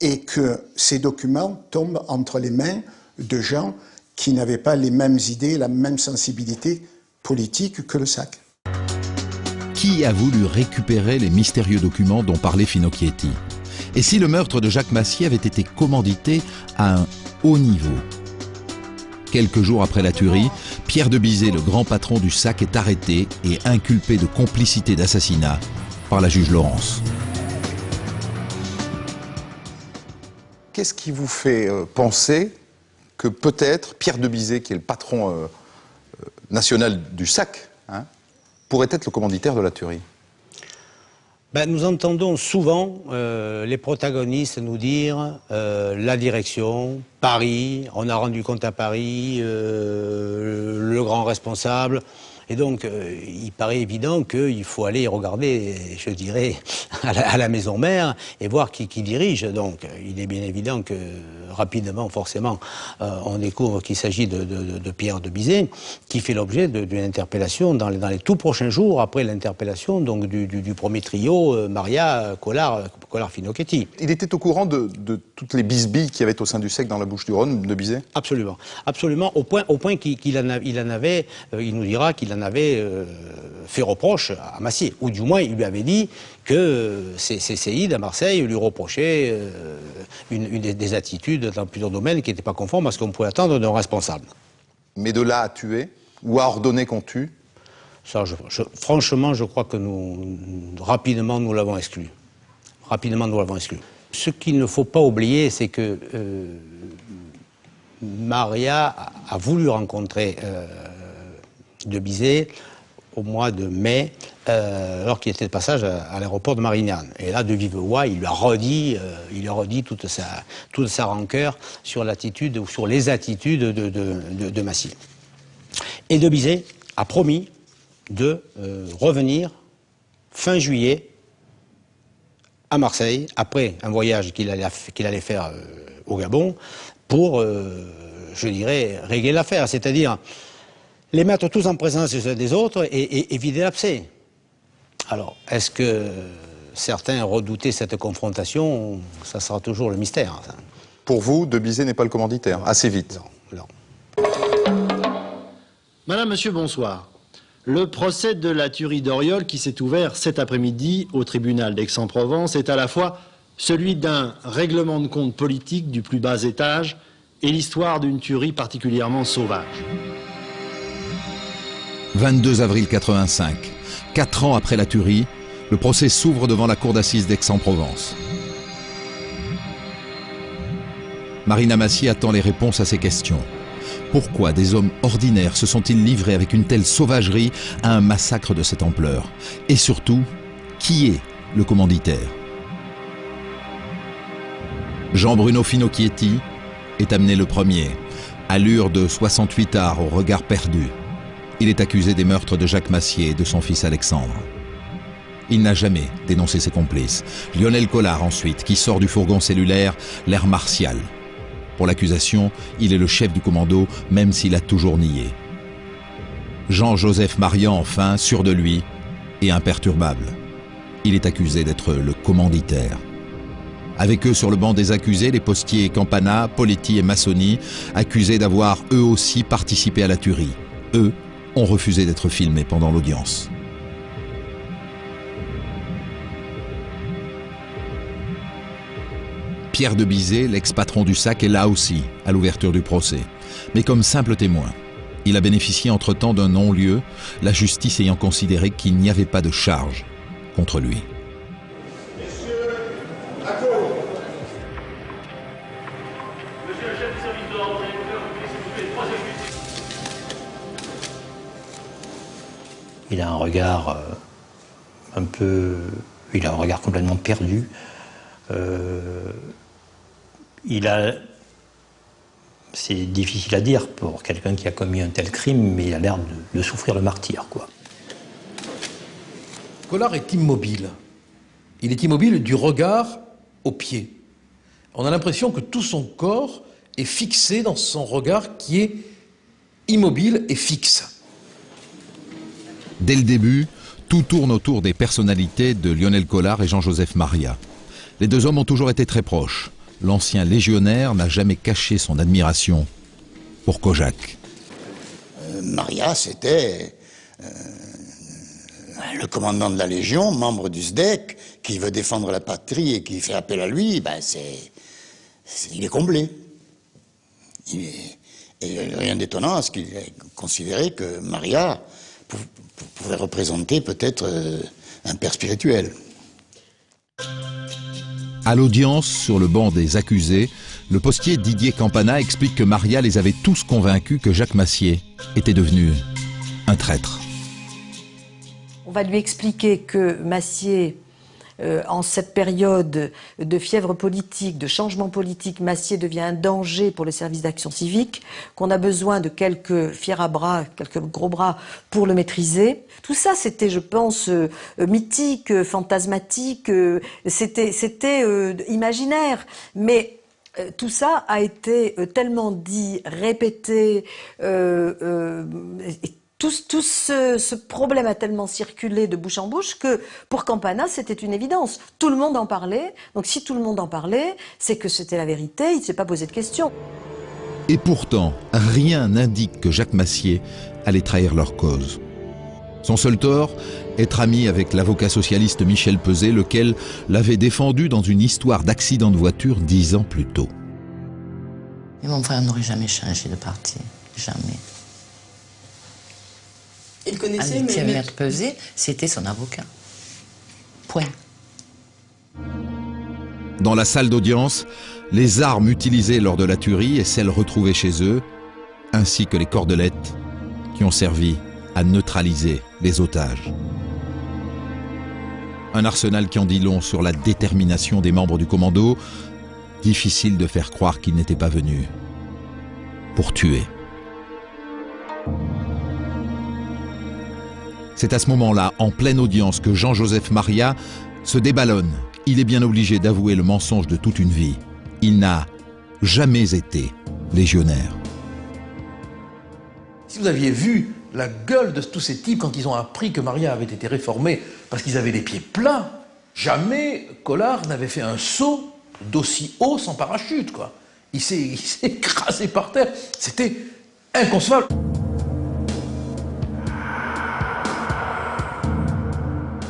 et que ces documents tombent entre les mains de gens qui n'avaient pas les mêmes idées, la même sensibilité politique que le SAC. Qui a voulu récupérer les mystérieux documents dont parlait Finocchietti? Et si le meurtre de Jacques Massier avait été commandité à un haut niveau? Quelques jours après la tuerie, Pierre de Bizet, le grand patron du SAC, est arrêté et inculpé de complicité d'assassinat par la juge Laurence. Qu'est-ce qui vous fait penser que peut-être Pierre de Bizet, qui est le patron national du SAC, pourrait être le commanditaire de la tuerie? Nous entendons souvent les protagonistes nous dire la direction, Paris, on a rendu compte à Paris, le grand responsable. Et donc, il paraît évident qu'il faut aller regarder, je dirais, à la maison mère et voir qui dirige. Donc, il est bien évident que, rapidement, forcément, on découvre qu'il s'agit de Pierre de Bizet, qui fait l'objet d'une interpellation dans les tout prochains jours, après l'interpellation donc du premier trio, Maria, Collard, Finocchietti. Il était au courant de toutes les bisbilles qu'il y avait au sein du SAC dans la Bouches-du-Rhône, de Bizet? Absolument. Absolument, au point qu'il en avait, il nous dira qu'il en avait fait reproche à Massier, ou du moins il lui avait dit que ses séides à Marseille lui reprochaient des attitudes dans plusieurs domaines qui n'étaient pas conformes à ce qu'on pouvait attendre d'un responsable. Mais de là à tuer, ou à ordonner qu'on tue? Ça, franchement, je crois que rapidement, nous l'avons exclu. Rapidement, nous l'avons exclu. Ce qu'il ne faut pas oublier, c'est que Maria a voulu rencontrer de Bizet au mois de mai, alors qu'il était de passage à l'aéroport de Marignane. Et là, de vive voix, il lui a redit toute sa rancœur sur l'attitude ou sur les attitudes de Massier. Et de Bizet a promis de revenir fin juillet à Marseille, après un voyage qu'il allait faire au Gabon, pour, je dirais, régler l'affaire, c'est-à-dire les mettre tous en présence les uns des autres et vider l'abcès. Alors, est-ce que certains redoutaient cette confrontation? Ça sera toujours le mystère. Ça. Pour vous, de Bizet n'est pas le commanditaire, assez vite? Non. Madame, monsieur, bonsoir. Le procès de la tuerie d'Oriol qui s'est ouvert cet après-midi au tribunal d'Aix-en-Provence est à la fois celui d'un règlement de compte politique du plus bas étage et l'histoire d'une tuerie particulièrement sauvage. 22 avril 85, 4 ans après la tuerie, le procès s'ouvre devant la cour d'assises d'Aix-en-Provence. Marina Massier attend les réponses à ces questions. Pourquoi des hommes ordinaires se sont-ils livrés avec une telle sauvagerie à un massacre de cette ampleur? Et surtout, qui est le commanditaire? Jean-Bruno Finocchietti est amené le premier, allure de 68 arts au regard perdu. Il est accusé des meurtres de Jacques Massier et de son fils Alexandre. Il n'a jamais dénoncé ses complices. Lionel Collard ensuite, qui sort du fourgon cellulaire, l'air martial. Pour l'accusation, il est le chef du commando, même s'il a toujours nié. Jean-Joseph Marian, enfin, sûr de lui et imperturbable. Il est accusé d'être le commanditaire. Avec eux sur le banc des accusés, les postiers Campana, Poletti et Massoni, accusés d'avoir eux aussi participé à la tuerie. Eux ont refusé d'être filmés pendant l'audience. Pierre de Bizet, l'ex-patron du SAC, est là aussi, à l'ouverture du procès, mais comme simple témoin. Il a bénéficié entre-temps d'un non-lieu, la justice ayant considéré qu'il n'y avait pas de charge contre lui. Messieurs, à court. Monsieur le chef du service de l'ordre, s'il vous plaît, 3 accusés. Il a un regard il a un regard complètement perdu. C'est difficile à dire pour quelqu'un qui a commis un tel crime, mais il a l'air de souffrir le martyre, quoi. Collard est immobile. Il est immobile du regard aux pieds. On a l'impression que tout son corps est fixé dans son regard qui est immobile et fixe. Dès le début, tout tourne autour des personnalités de Lionel Collard et Jean-Joseph Maria. Les deux hommes ont toujours été très proches. L'ancien légionnaire n'a jamais caché son admiration pour Kojak. Maria, c'était le commandant de la Légion, membre du SDEC, qui veut défendre la patrie et qui fait appel à lui, il est comblé. Et rien d'étonnant à ce qu'il ait considéré que Maria pouvait représenter peut-être un père spirituel. À l'audience, sur le banc des accusés, le postier Didier Campana explique que Maria les avait tous convaincus que Jacques Massier était devenu un traître. On va lui expliquer que Massier, en cette période de fièvre politique, de changement politique, Massier devient un danger pour le service d'action civique, qu'on a besoin de quelques fiers à bras, quelques gros bras pour le maîtriser. Tout ça, c'était, je pense, mythique, fantasmatique, c'était imaginaire. Mais tout ça a été tellement dit, répété, tout ce problème a tellement circulé de bouche en bouche que pour Campana, c'était une évidence. Tout le monde en parlait. Donc si tout le monde en parlait, c'est que c'était la vérité, il ne s'est pas posé de questions. Et pourtant, rien n'indique que Jacques Massier allait trahir leur cause. Son seul tort, être ami avec l'avocat socialiste Michel Peset, lequel l'avait défendu dans une histoire d'accident de voiture 10 ans plus tôt. Et mon frère n'aurait jamais changé de parti. Jamais. Il connaissait, Maître Peset, c'était son avocat. Point. Dans la salle d'audience, les armes utilisées lors de la tuerie et celles retrouvées chez eux, ainsi que les cordelettes qui ont servi à neutraliser les otages. Un arsenal qui en dit long sur la détermination des membres du commando, difficile de faire croire qu'ils n'étaient pas venus pour tuer. C'est à ce moment-là, en pleine audience, que Jean-Joseph Maria se déballonne. Il est bien obligé d'avouer le mensonge de toute une vie. Il n'a jamais été légionnaire. Si vous aviez vu la gueule de tous ces types quand ils ont appris que Maria avait été réformée parce qu'ils avaient les pieds plats, jamais Collard n'avait fait un saut d'aussi haut sans parachute, quoi. Il s'est écrasé par terre. C'était inconcevable.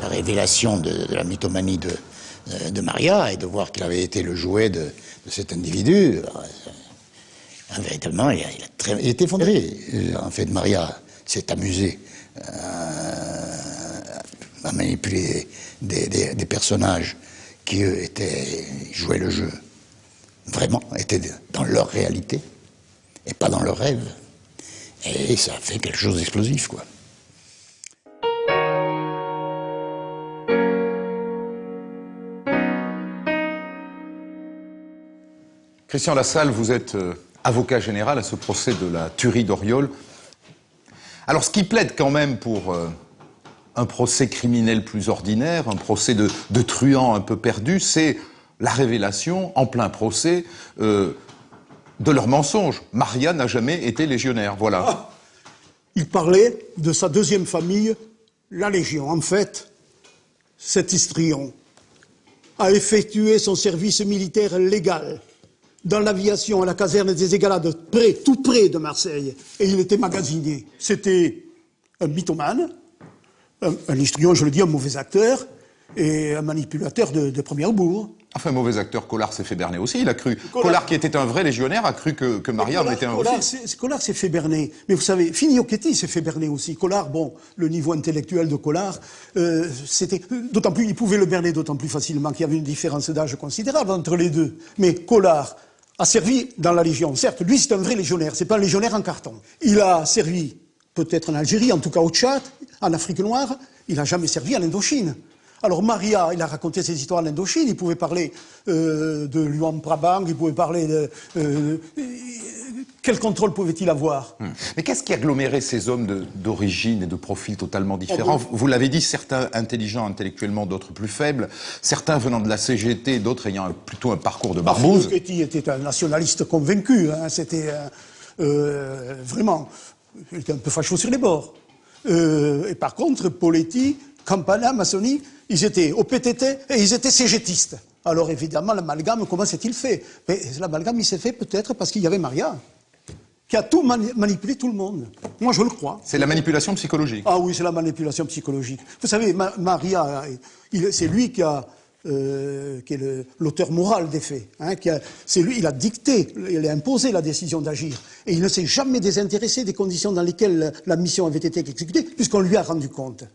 La révélation de la mythomanie de Maria et de voir qu'il avait été le jouet de cet individu, véritablement, il est effondré. En fait, Maria s'est amusée à manipuler des personnages qui, eux, jouaient le jeu. Vraiment, étaient dans leur réalité et pas dans leur rêve. Et ça a fait quelque chose d'explosif, quoi. Christian Lassalle, vous êtes avocat général à ce procès de la tuerie d'Auriol. Alors, ce qui plaide quand même pour un procès criminel plus ordinaire, un procès de truand un peu perdu, c'est la révélation, en plein procès, de leur mensonge. Maria n'a jamais été légionnaire, voilà. Ah, il parlait de sa deuxième famille, la Légion. En fait, cet histrion a effectué son service militaire légal dans l'aviation à la caserne des Égalades, tout près de Marseille, et il était magasinier. C'était un mythomane, un histrion, je le dis, un mauvais acteur, et un manipulateur de premier bout. Enfin, mauvais acteur, Collard s'est fait berner aussi, il a cru. Collard, qui était un vrai légionnaire, a cru que Maria en était un aussi. Collard s'est fait berner. Mais vous savez, Finiochetti s'est fait berner aussi. Collard, bon, le niveau intellectuel de Collard, c'était... D'autant plus, il pouvait le berner d'autant plus facilement qu'il y avait une différence d'âge considérable entre les deux. Mais Collard a servi dans la Légion. Certes, lui, c'est un vrai légionnaire, c'est pas un légionnaire en carton. Il a servi, peut-être en Algérie, en tout cas au Tchad, en Afrique noire, il n'a jamais servi en Indochine. Alors Maria, il a raconté ses histoires en Indochine, il pouvait parler de Luang Prabang, il pouvait parler de... Quel contrôle pouvait-il avoir? Mais qu'est-ce qui agglomérait ces hommes d'origine et de profils totalement différents? Vous l'avez dit, certains intelligents intellectuellement, d'autres plus faibles, certains venant de la CGT, d'autres ayant plutôt un parcours de barbouze. Finiochetti était un nationaliste convaincu, hein, c'était vraiment... Il était un peu facho sur les bords. Et par contre, Poletti, Campana, Massoni, ils étaient au PTT et ils étaient cégétistes. Alors évidemment, l'amalgame, comment s'est-il fait? Mais l'amalgame, il s'est fait peut-être parce qu'il y avait Maria, qui a tout manipulé tout le monde. Moi, je le crois. C'est la manipulation psychologique. Ah oui, c'est la manipulation psychologique. Vous savez, Maria, c'est lui qui est l'auteur moral des faits. Hein, c'est lui, il a dicté, il a imposé la décision d'agir. Et il ne s'est jamais désintéressé des conditions dans lesquelles la mission avait été exécutée, puisqu'on lui a rendu compte.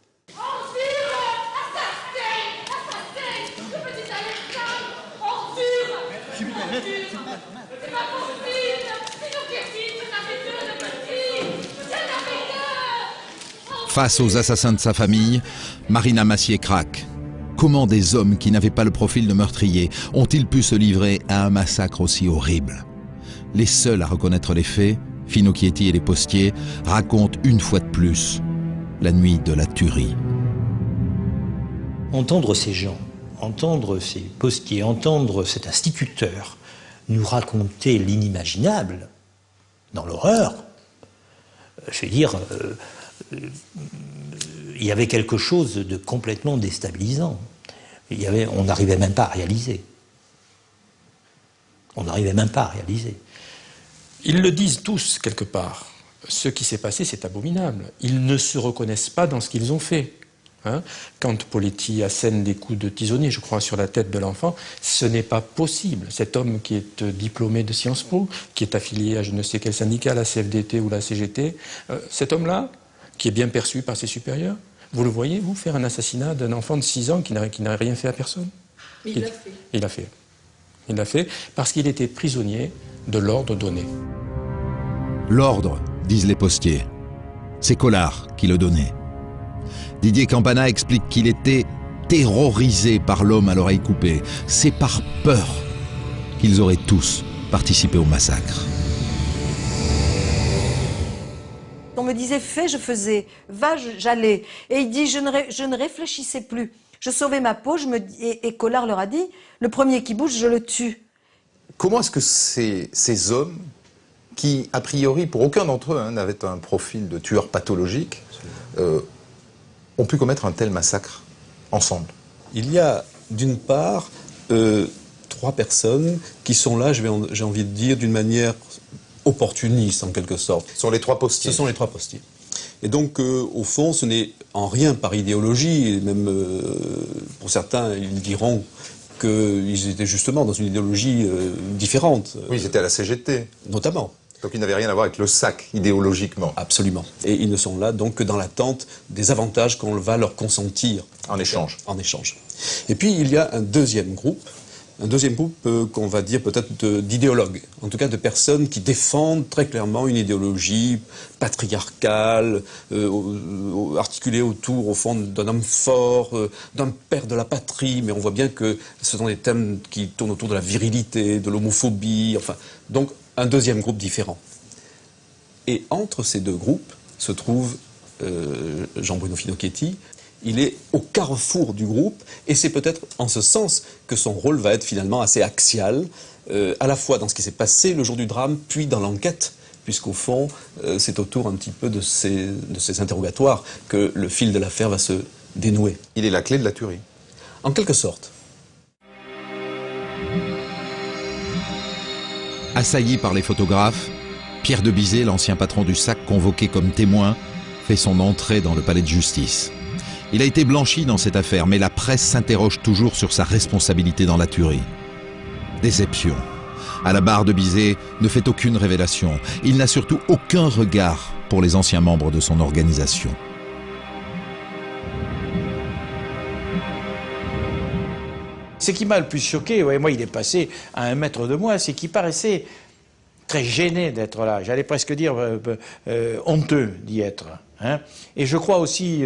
Face aux assassins de sa famille, Marina Massier craque. Comment des hommes qui n'avaient pas le profil de meurtriers ont-ils pu se livrer à un massacre aussi horrible? Les seuls à reconnaître les faits, Finocchietti et les postiers, racontent une fois de plus la nuit de la tuerie. Entendre ces gens, entendre ces postiers, entendre cet instituteur nous raconter l'inimaginable dans l'horreur, je veux dire... il y avait quelque chose de complètement déstabilisant. On n'arrivait même pas à réaliser. On n'arrivait même pas à réaliser. Ils le disent tous, quelque part. Ce qui s'est passé, c'est abominable. Ils ne se reconnaissent pas dans ce qu'ils ont fait. Hein? Quand Poletti assène des coups de tisonnier, je crois, sur la tête de l'enfant, ce n'est pas possible. Cet homme qui est diplômé de Sciences Po, qui est affilié à je ne sais quel syndicat, la CFDT ou la CGT, cet homme-là, qui est bien perçu par ses supérieurs, vous le voyez, vous, faire un assassinat d'un enfant de 6 ans qui n'a rien fait à personne? Il l'a fait. Il l'a fait. Il l'a fait parce qu'il était prisonnier de l'ordre donné. L'ordre, disent les postiers. C'est Collard qui le donnait. Didier Campana explique qu'il était terrorisé par l'homme à l'oreille coupée. C'est par peur qu'ils auraient tous participé au massacre. On me disait fais, je faisais, va, j'allais. Et il dit je ne réfléchissais plus. Je sauvais ma peau, et Collard leur a dit le premier qui bouge, je le tue. Comment est-ce que ces hommes, qui a priori pour aucun d'entre eux n'avaient un profil de tueur pathologique, ont pu commettre un tel massacre ensemble? Il y a d'une part 3 personnes qui sont là, j'ai envie de dire, d'une manière opportuniste en quelque sorte. Ce sont les 3 postiers. Ce sont les 3 postiers. Et donc, au fond, ce n'est en rien par idéologie, et même pour certains, ils diront qu'ils étaient justement dans une idéologie différente. Oui, ils étaient à la CGT. Notamment. Donc ils n'avaient rien à voir avec le SAC, idéologiquement. Absolument. Et ils ne sont là donc que dans l'attente des avantages qu'on va leur consentir. En échange. En échange. Et puis il y a un deuxième groupe un deuxième groupe qu'on va dire peut-être d'idéologues, en tout cas de personnes qui défendent très clairement une idéologie patriarcale, articulée autour, au fond, d'un homme fort, d'un père de la patrie, mais on voit bien que ce sont des thèmes qui tournent autour de la virilité, de l'homophobie, enfin, donc un deuxième groupe différent. Et entre ces deux groupes se trouve Jean-Bruno Finocchietti. Il est au carrefour du groupe, et c'est peut-être en ce sens que son rôle va être finalement assez axial, à la fois dans ce qui s'est passé le jour du drame, puis dans l'enquête, puisqu'au fond, c'est autour un petit peu de ces interrogatoires que le fil de l'affaire va se dénouer. Il est la clé de la tuerie. En quelque sorte. Assailli par les photographes, Pierre de Bizet, l'ancien patron du SAC convoqué comme témoin, fait son entrée dans le palais de justice. Il a été blanchi dans cette affaire, mais la presse s'interroge toujours sur sa responsabilité dans la tuerie. Déception. À la barre de Bizet ne fait aucune révélation. Il n'a surtout aucun regard pour les anciens membres de son organisation. Ce qui m'a le plus choqué, ouais, moi il est passé à 1 mètre de moi, c'est qu'il paraissait très gêné d'être là. J'allais presque dire honteux d'y être. Hein. Et je crois aussi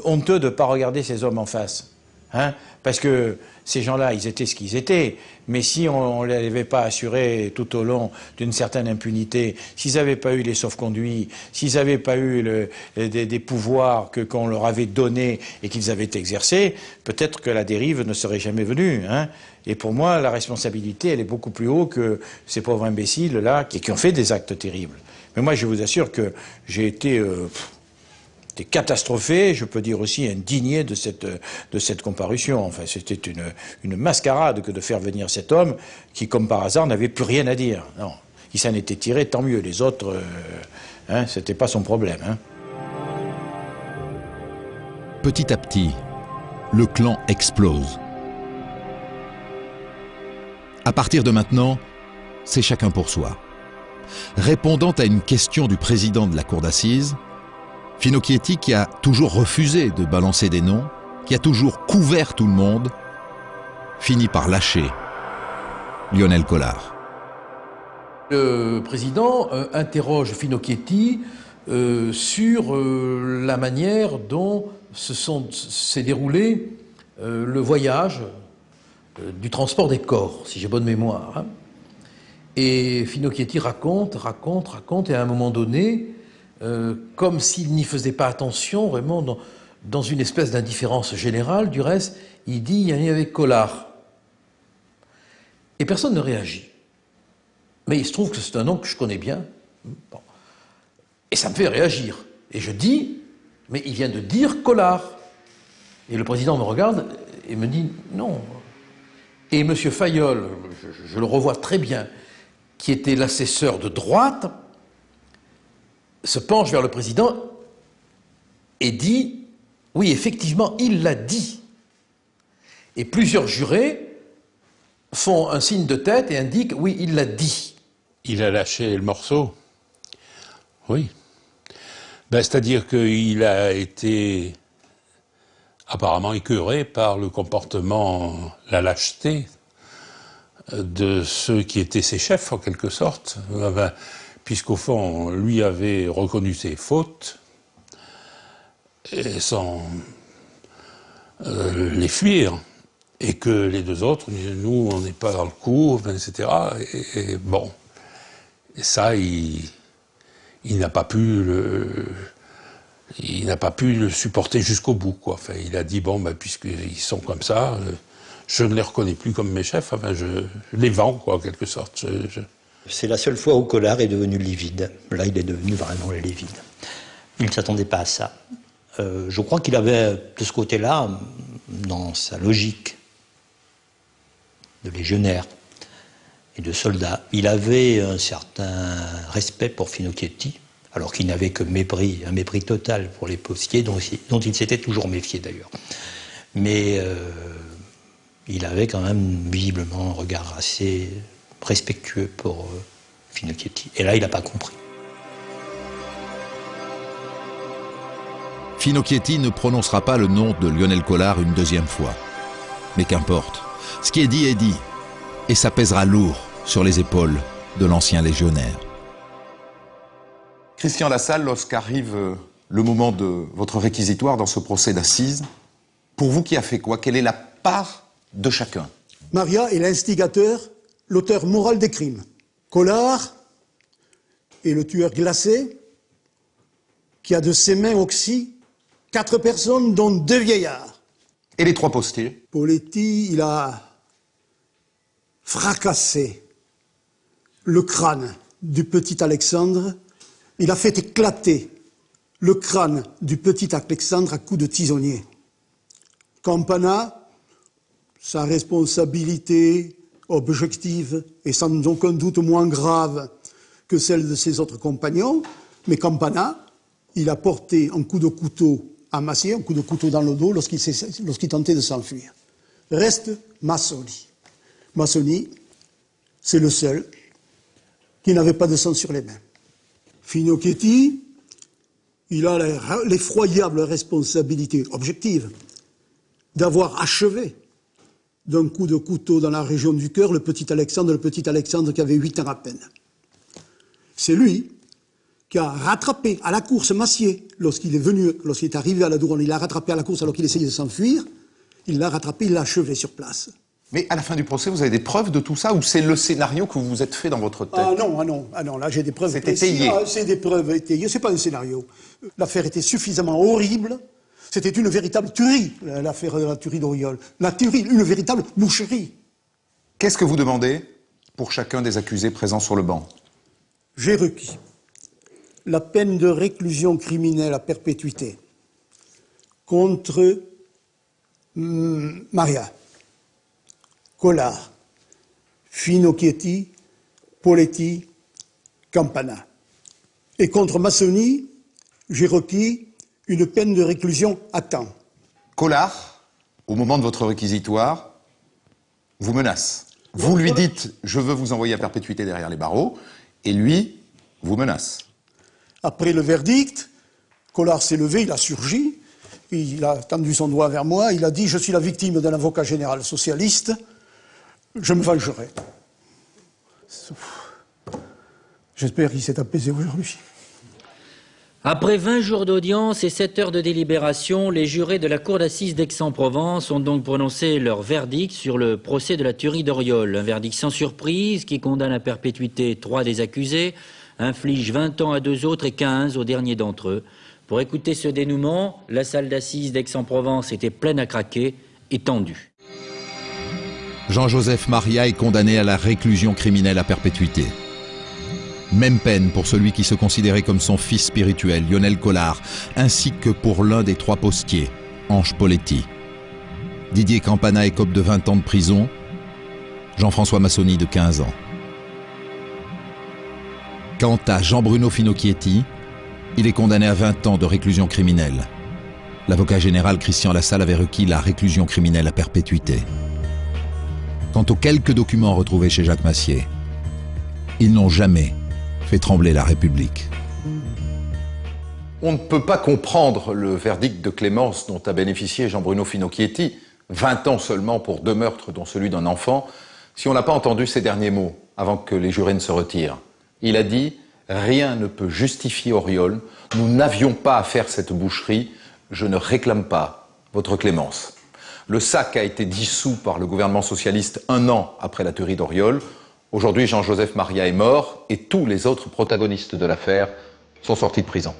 honteux de ne pas regarder ces hommes en face. Hein. Parce que ces gens-là, ils étaient ce qu'ils étaient. Mais si on ne les avait pas assurés tout au long d'une certaine impunité, s'ils n'avaient pas eu les sauf-conduits, s'ils n'avaient pas eu des pouvoirs qu'on leur avait donnés et qu'ils avaient exercés, peut-être que la dérive ne serait jamais venue. Hein. Et pour moi, la responsabilité, elle est beaucoup plus haut que ces pauvres imbéciles-là qui ont fait des actes terribles. Mais moi, je vous assure que j'ai été catastrophé, je peux dire aussi indigné de cette comparution. Enfin, c'était une mascarade que de faire venir cet homme qui, comme par hasard, n'avait plus rien à dire. Non, il s'en était tiré, tant mieux. Les autres, hein, c'était pas son problème. Hein. Petit à petit, le clan explose. À partir de maintenant, c'est chacun pour soi. Répondant à une question du président de la cour d'assises, Finocchietti, qui a toujours refusé de balancer des noms, qui a toujours couvert tout le monde, finit par lâcher Lionel Collard. Le président interroge Finocchietti sur la manière dont s'est déroulé le voyage du transport des corps, si j'ai bonne mémoire. Hein. Et Finocchietti raconte, et à un moment donné, comme s'il n'y faisait pas attention, vraiment dans une espèce d'indifférence générale, du reste, il dit « il y en avait avec Collard ». Et personne ne réagit. Mais il se trouve que c'est un nom que je connais bien. Bon. Et ça me fait réagir. Et je dis « mais il vient de dire Collard ». Et le président me regarde et me dit « non ». Et M. Fayolle, je le revois très bien, qui était l'assesseur de droite, se penche vers le président et dit « oui, effectivement, il l'a dit ». Et plusieurs jurés font un signe de tête et indiquent « oui, il l'a dit ». Il a lâché le morceau. Oui. Ben, c'est-à-dire qu'il a été apparemment écœuré par le comportement, la lâcheté de ceux qui étaient ses chefs, en quelque sorte. Ben, puisqu'au fond, lui avait reconnu ses fautes, et sans les fuir, et que les deux autres disaient, nous, on n'est pas dans le coup, etc. Et bon, et ça, il n'a pas pu le supporter jusqu'au bout, quoi. Enfin, il a dit, bon, ben, puisqu'ils sont comme ça, je ne les reconnais plus comme mes chefs, enfin, je les vends, quoi, en quelque sorte. C'est la seule fois où Collard est devenu livide. Là, il est devenu vraiment livide. Il ne s'attendait pas à ça. Je crois qu'il avait, de ce côté-là, dans sa logique de légionnaire et de soldat, il avait un certain respect pour Finocchietti, alors qu'il n'avait que mépris, un mépris total pour les postiers, dont il s'était toujours méfié d'ailleurs. Mais il avait quand même visiblement un regard assez respectueux pour Finocchietti. Et là, il n'a pas compris. Finocchietti ne prononcera pas le nom de Lionel Collard une deuxième fois. Mais qu'importe. Ce qui est dit, et ça pèsera lourd sur les épaules de l'ancien légionnaire. Christian Lassalle, lorsqu'arrive le moment de votre réquisitoire dans ce procès d'assises, pour vous, qui a fait quoi? Quelle est la part de chacun? Maria est l'instigateur, l'auteur moral des crimes. Collard est le tueur glacé qui a de ses mains aussi 4 personnes, dont 2 vieillards. Et les 3 postiers? Poletti, il a fracassé le crâne du petit Alexandre. Il a fait éclater le crâne du petit Alexandre à coups de tisonnier. Campana, sa responsabilité objective est sans aucun doute moins grave que celle de ses autres compagnons, mais Campana, il a porté un coup de couteau à Massier, un coup de couteau dans le dos lorsqu'il tentait de s'enfuir. Reste Massoni. Massoni, c'est le seul qui n'avait pas de sang sur les mains. Finocchetti, il a l'effroyable responsabilité objective d'avoir achevé d'un coup de couteau dans la région du cœur le petit Alexandre qui avait 8 ans à peine. C'est lui qui a rattrapé à la course Massier, lorsqu'il est arrivé à la Douronne, il l'a rattrapé à la course alors qu'il essayait de s'enfuir, il l'a rattrapé, il l'a achevé sur place. Mais à la fin du procès, vous avez des preuves de tout ça, ou c'est le scénario que vous vous êtes fait dans votre tête? Ah non, là j'ai des preuves. C'est étayé. C'est des preuves étayées, c'est pas un scénario. L'affaire était suffisamment horrible, c'était une véritable tuerie, l'affaire de la tuerie d'Auriol. La tuerie, une véritable boucherie. Qu'est-ce que vous demandez pour chacun des accusés présents sur le banc? J'ai requis la peine de réclusion criminelle à perpétuité contre Maria, Collard, Finocchetti, Poletti, Campana. Et contre Massoni, j'ai requis une peine de réclusion à temps. Collard, au moment de votre réquisitoire, vous menace. Vous lui dites « je veux vous envoyer à perpétuité derrière les barreaux » et lui vous menace. Après le verdict, Collard s'est levé, il a surgi, il a tendu son doigt vers moi, il a dit « je suis la victime d'un avocat général socialiste, je me vengerai ». J'espère qu'il s'est apaisé aujourd'hui. Après 20 jours d'audience et 7 heures de délibération, les jurés de la cour d'assises d'Aix-en-Provence ont donc prononcé leur verdict sur le procès de la tuerie d'Auriol. Un verdict sans surprise qui condamne à perpétuité 3 des accusés, inflige 20 ans à 2 autres et 15 au dernier d'entre eux. Pour écouter ce dénouement, la salle d'assises d'Aix-en-Provence était pleine à craquer et tendue. Jean-Joseph Maria est condamné à la réclusion criminelle à perpétuité. Même peine pour celui qui se considérait comme son fils spirituel, Lionel Collard, ainsi que pour l'un des 3 postiers, Ange Poletti. Didier Campana écope de 20 ans de prison, Jean-François Massoni de 15 ans. Quant à Jean-Bruno Finocchetti, il est condamné à 20 ans de réclusion criminelle. L'avocat général Christian Lassalle avait requis la réclusion criminelle à perpétuité. Quant aux quelques documents retrouvés chez Jacques Massier, ils n'ont jamais fait trembler la République. On ne peut pas comprendre le verdict de clémence dont a bénéficié Jean-Bruno Finocchetti, 20 ans seulement pour 2 meurtres dont celui d'un enfant, si on n'a pas entendu ces derniers mots avant que les jurés ne se retirent. Il a dit « Rien ne peut justifier Auriol, nous n'avions pas à faire cette boucherie, je ne réclame pas votre clémence ». Le SAC a été dissous par le gouvernement socialiste 1 an après la tuerie d'Auriol. Aujourd'hui, Jean-Joseph Maria est mort et tous les autres protagonistes de l'affaire sont sortis de prison.